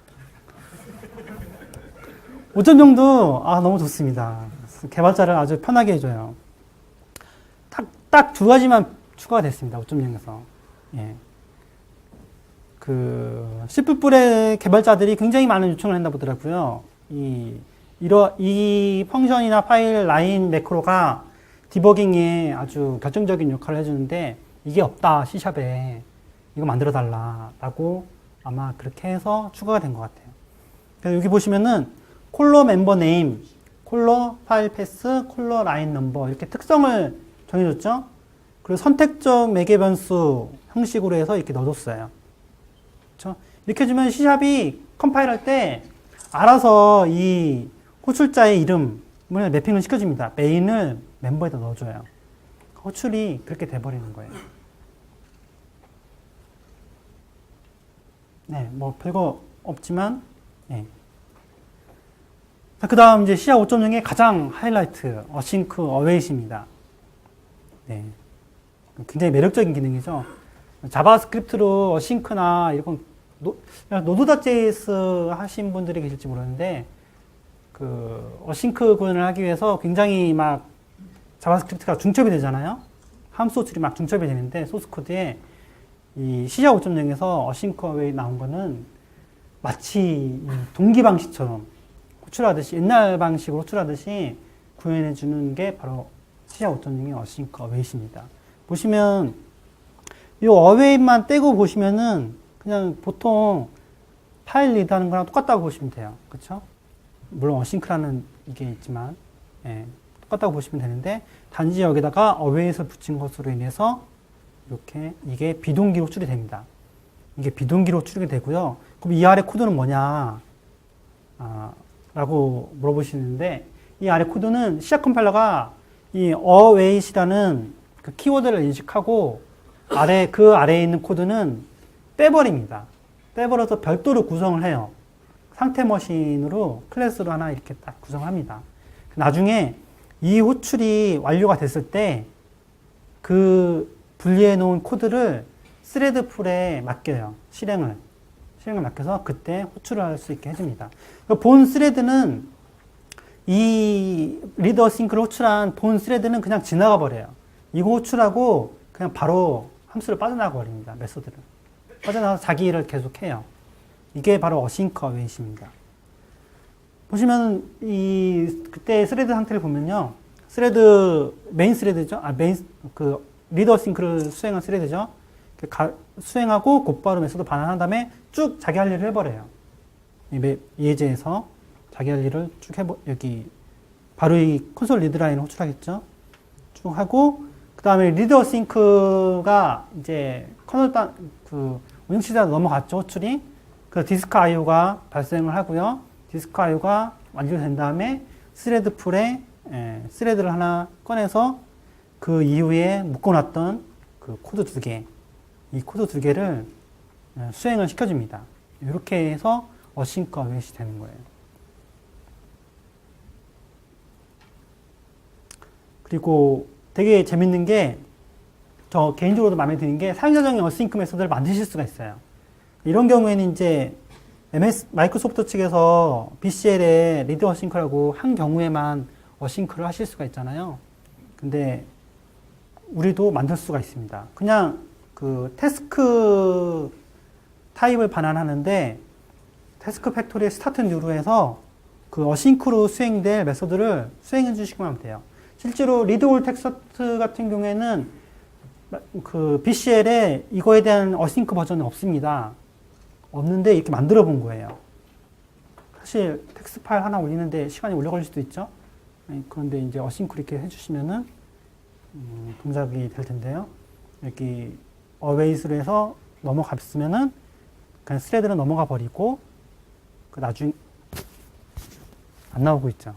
5.0도 너무 좋습니다. 개발자를 아주 편하게 해줘요. 딱 두 가지만 추가가 됐습니다. 5.0에서. 예. C++의 개발자들이 굉장히 많은 요청을 했나 보더라고요. 이 펑션이나 파일 라인 매크로가 디버깅에 아주 결정적인 역할을 해주는데 이게 없다, C샵에. 이거 만들어 달라라고 아마 그렇게 해서 추가가 된 것 같아요. 그래서 여기 보시면은 콜러 멤버 네임, 콜러 파일 패스, 콜러 라인 넘버 이렇게 특성을 정해줬죠. 그리고 선택적 매개 변수 형식으로 해서 이렇게 넣어줬어요. 그렇죠? 이렇게 해주면 C샵이 컴파일할 때 알아서 이 호출자의 이름을 매핑을 시켜줍니다. 메인을 멤버에다 넣어줘요. 호출이 그렇게 돼버리는 거예요. 네, 뭐 별거 없지만, 네. 그 다음 이제 C# 5.0의 가장 하이라이트, 어싱크 어웨이트입니다. 네. 굉장히 매력적인 기능이죠. 자바스크립트로 어싱크나 이런 노드.js 하신 분들이 계실지 모르는데, 그 어싱크 구현을 하기 위해서 굉장히 막 자바스크립트가 중첩이 되잖아요. 함수 호출이 막 중첩이 되는데, 소스 코드에 이 C# 5.0에서 어싱크 어웨이 나온 거는 마치 동기 방식처럼 호출하듯이, 옛날 방식으로 호출하듯이 구현해 주는 게 바로 C# 5.0의 어싱크 어웨이트입니다. 보시면 이 어웨이만 떼고 보시면은 그냥 보통 파일 리드하는 거랑 똑같다고 보시면 돼요. 그렇죠? 물론 어싱크라는 이게 있지만, 예, 똑같다고 보시면 되는데, 단지 여기다가 어웨이를 붙인 것으로 인해서 이렇게 이게 비동기로 호출이 됩니다. 이게 비동기로 호출이 되고요. 그럼 이 아래 코드는 뭐냐? 라고 물어보시는데, 이 아래 코드는 C# 컴파일러가 이 await이라는 그 키워드를 인식하고 그 아래에 있는 코드는 떼버립니다. 떼버려서 별도로 구성을 해요. 상태 머신으로 클래스로 하나 이렇게 딱 구성합니다. 나중에 이 호출이 완료가 됐을 때 그 분리해 놓은 코드를 스레드 풀에 맡겨요. 실행을 맡겨서 그때 호출을 할 수 있게 해줍니다. 본 스레드는 이 리더 싱크를 호출한 본 스레드는 그냥 지나가 버려요. 이거 호출하고 그냥 바로 함수를 빠져나가 버립니다. 메소드를. 빠져나가서 자기 일을 계속해요. 이게 바로 어싱크 어웨이트입니다. 보시면 그때 스레드 상태를 보면요. 메인 스레드죠. 그 리더 싱크를 수행한 스레드죠. 수행하고 곧바로 메소드 반환한 다음에 쭉 자기 할 일을 해버려요. 예제에서 자기 할 일을 쭉 여기 바로 이 콘솔 리드 라인을 호출하겠죠. 쭉 하고 그 다음에 리더 싱크가 이제 그 운영시대로 넘어갔죠. 호출이. 그 디스크 IO가 발생을 하고요. 디스크 IO가 완료된 다음에 스레드 풀에 스레드를 하나 꺼내서 그 이후에 묶어놨던 그 코드 두 개, 이 코드 두 개를 수행을 시켜줍니다. 이렇게 해서 어싱크 어웨이트 되는 거예요. 그리고 되게 재밌는 게, 저 개인적으로도 마음에 드는 게 사용자정의 어싱크 메소드를 만드실 수가 있어요. 이런 경우에는 이제 마이크로소프트 측에서 BCL에 리드 어싱크라고 한 경우에만 어싱크를 하실 수가 있잖아요. 근데 우리도 만들 수가 있습니다. 그냥 그 태스크 타입을 반환하는데 태스크 팩토리의 스타트 뉴로 해서 그 어싱크로 수행될 메소드를 수행해 주시기만 하면 돼요. 실제로 리드 올 텍스트 같은 경우에는 그 BCL에 이거에 대한 어싱크 버전은 없습니다. 없는데 이렇게 만들어 본 거예요. 사실 텍스트 파일 하나 올리는데 시간이 오래 걸릴 수도 있죠. 그런데 이제 어싱크 이렇게 해주시면은 동작이 될 텐데요. 여기 어웨이스로 해서 넘어갔으면은 그냥 스레드는 넘어가 버리고 그 나중 안 나오고 있죠.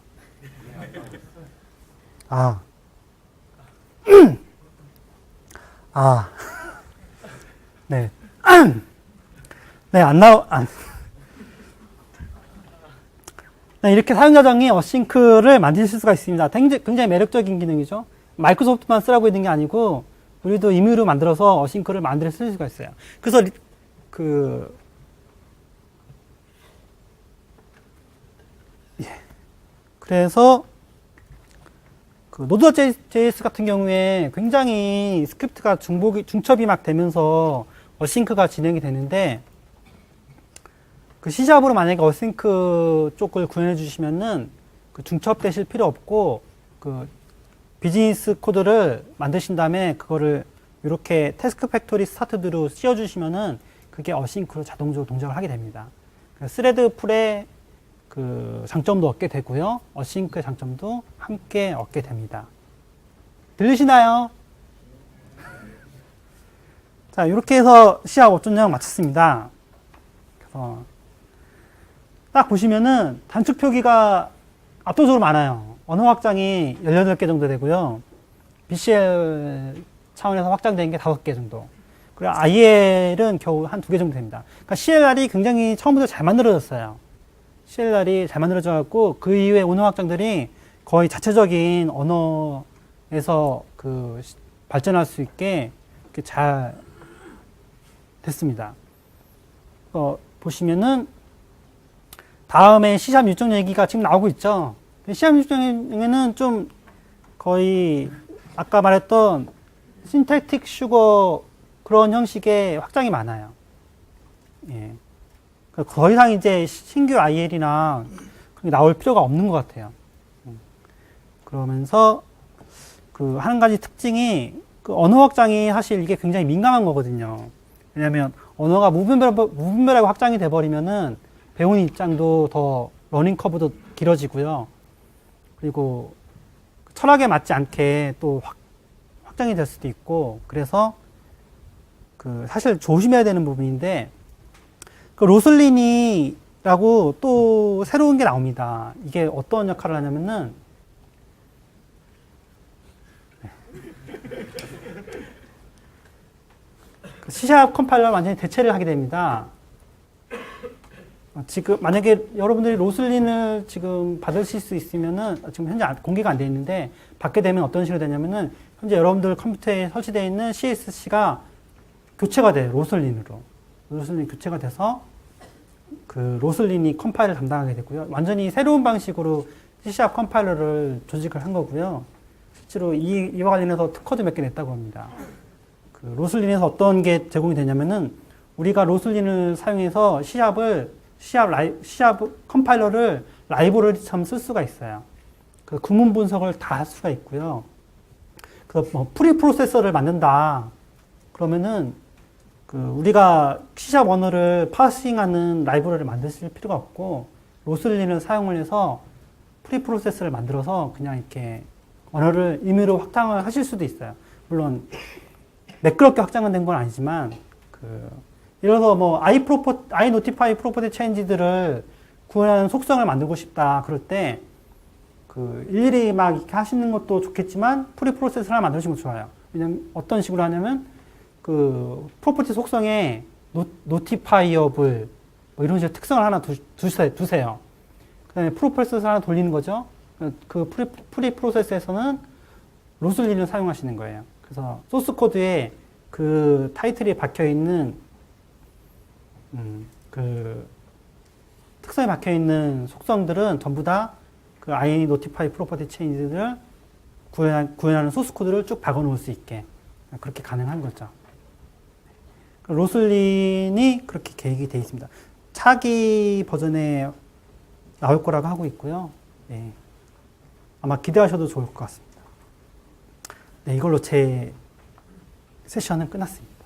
네. 네, 네, 이렇게 사용자정의 어싱크를 만드실 수가 있습니다. 굉장히 매력적인 기능이죠. 마이크로소프트만 쓰라고 있는 게 아니고, 우리도 임의로 만들어서 어싱크를 쓸 수가 있어요. 그래서, 그래서, 노드.js 같은 경우에 굉장히 스크립트가 중첩이 막 되면서 어싱크가 진행이 되는데, 그 C샵으로 만약에 어싱크 쪽을 구현해 주시면은 그 중첩되실 필요 없고 그 비즈니스 코드를 만드신 다음에 그거를 이렇게 태스크 팩토리 스타트드로 씌워 주시면은 그게 어싱크로 자동적으로 동작을 하게 됩니다. 스레드 풀의 그 장점도 얻게 되고요. 어싱크의 장점도 함께 얻게 됩니다. 들리시나요? 자, 이렇게 해서 C# 5.0 마쳤습니다. 그래서 딱 보시면은 단축 표기가 압도적으로 많아요. 언어 확장이 18개 정도 되고요. BCL 차원에서 확장된 게 5개 정도. 그리고 IL은 겨우 한 2개 정도 됩니다. 그러니까 CLR이 굉장히 처음부터 잘 만들어졌어요. CLR이 잘 만들어져 갖고 그 이후에 언어 확장들이 거의 자체적인 언어에서 발전할 수 있게 이렇게 잘 됐습니다. 보시면은 다음에 C# 유적 얘기가 지금 나오고 있죠. C# 유적에는 좀 거의 아까 말했던 신택틱 슈거 그런 형식의 확장이 많아요. 예. 더 이상 이제 신규 IL이나 나올 필요가 없는 것 같아요. 그러면서 한 가지 특징이 언어 확장이 사실 이게 굉장히 민감한 거거든요. 왜냐하면 언어가 무분별하게 확장이 돼버리면은 배우는 입장도 더 러닝 커브도 길어지고요. 그리고 철학에 맞지 않게 또 확장이 될 수도 있고, 그래서 사실 조심해야 되는 부분인데, 로슬린이라고 또 새로운 게 나옵니다. 이게 어떤 역할을 하냐면은, C# 컴파일러 완전히 대체를 하게 됩니다. 지금 만약에 여러분들이 로슬린을 지금 받으실 수 있으면은, 지금 현재 공개가 안 돼 있는데 받게 되면 어떤 식으로 되냐면은, 현재 여러분들 컴퓨터에 설치되어 있는 CSC가 교체가 돼요. 로슬린으로. 로슬린이 교체가 돼서 로슬린이 컴파일을 담당하게 되고요. 완전히 새로운 방식으로 C# 컴파일러를 조직을 한 거고요. 실제로 이와 관련해서 특허도 몇 개 냈다고 합니다. 로슬린에서 어떤 게 제공이 되냐면은, 우리가 로슬린을 사용해서 C# 컴파일러를 라이브러리처럼 쓸 수가 있어요. 구문 분석을 다 할 수가 있고요. 프리 프로세서를 만든다. 그러면은, 우리가 C# 언어를 파싱하는 라이브러리를 만드실 필요가 없고, 로슬린을 사용을 해서 프리 프로세서를 만들어서 그냥 이렇게 언어를 임의로 확장을 하실 수도 있어요. 물론, 매끄럽게 확장은 된 건 아니지만, 예를 들어서 I notify property change들을 구현하는 속성을 만들고 싶다. 그럴 때, 일일이 막 이렇게 하시는 것도 좋겠지만, 프리 프로세스를 하나 만드시는 것도 좋아요. 왜냐면 어떤 식으로 하냐면, 프로퍼티 속성에 notifyable, 이런 식의 특성을 하나 두세요. 그 다음에 프로세스를 하나 돌리는 거죠. 프리 프로세스에서는 로슬린을 사용하시는 거예요. 그래서 소스 코드에 타이틀이 박혀 있는 특성에 박혀 있는 속성들은 전부 다 I notify property change를 구현하는 소스 코드를 쭉 박아 놓을 수 있게 그렇게 가능한 거죠. 로슬린이 그렇게 계획이 되어 있습니다. 차기 버전에 나올 거라고 하고 있고요. 네. 아마 기대하셔도 좋을 것 같습니다. 네, 이걸로 제 세션은 끝났습니다.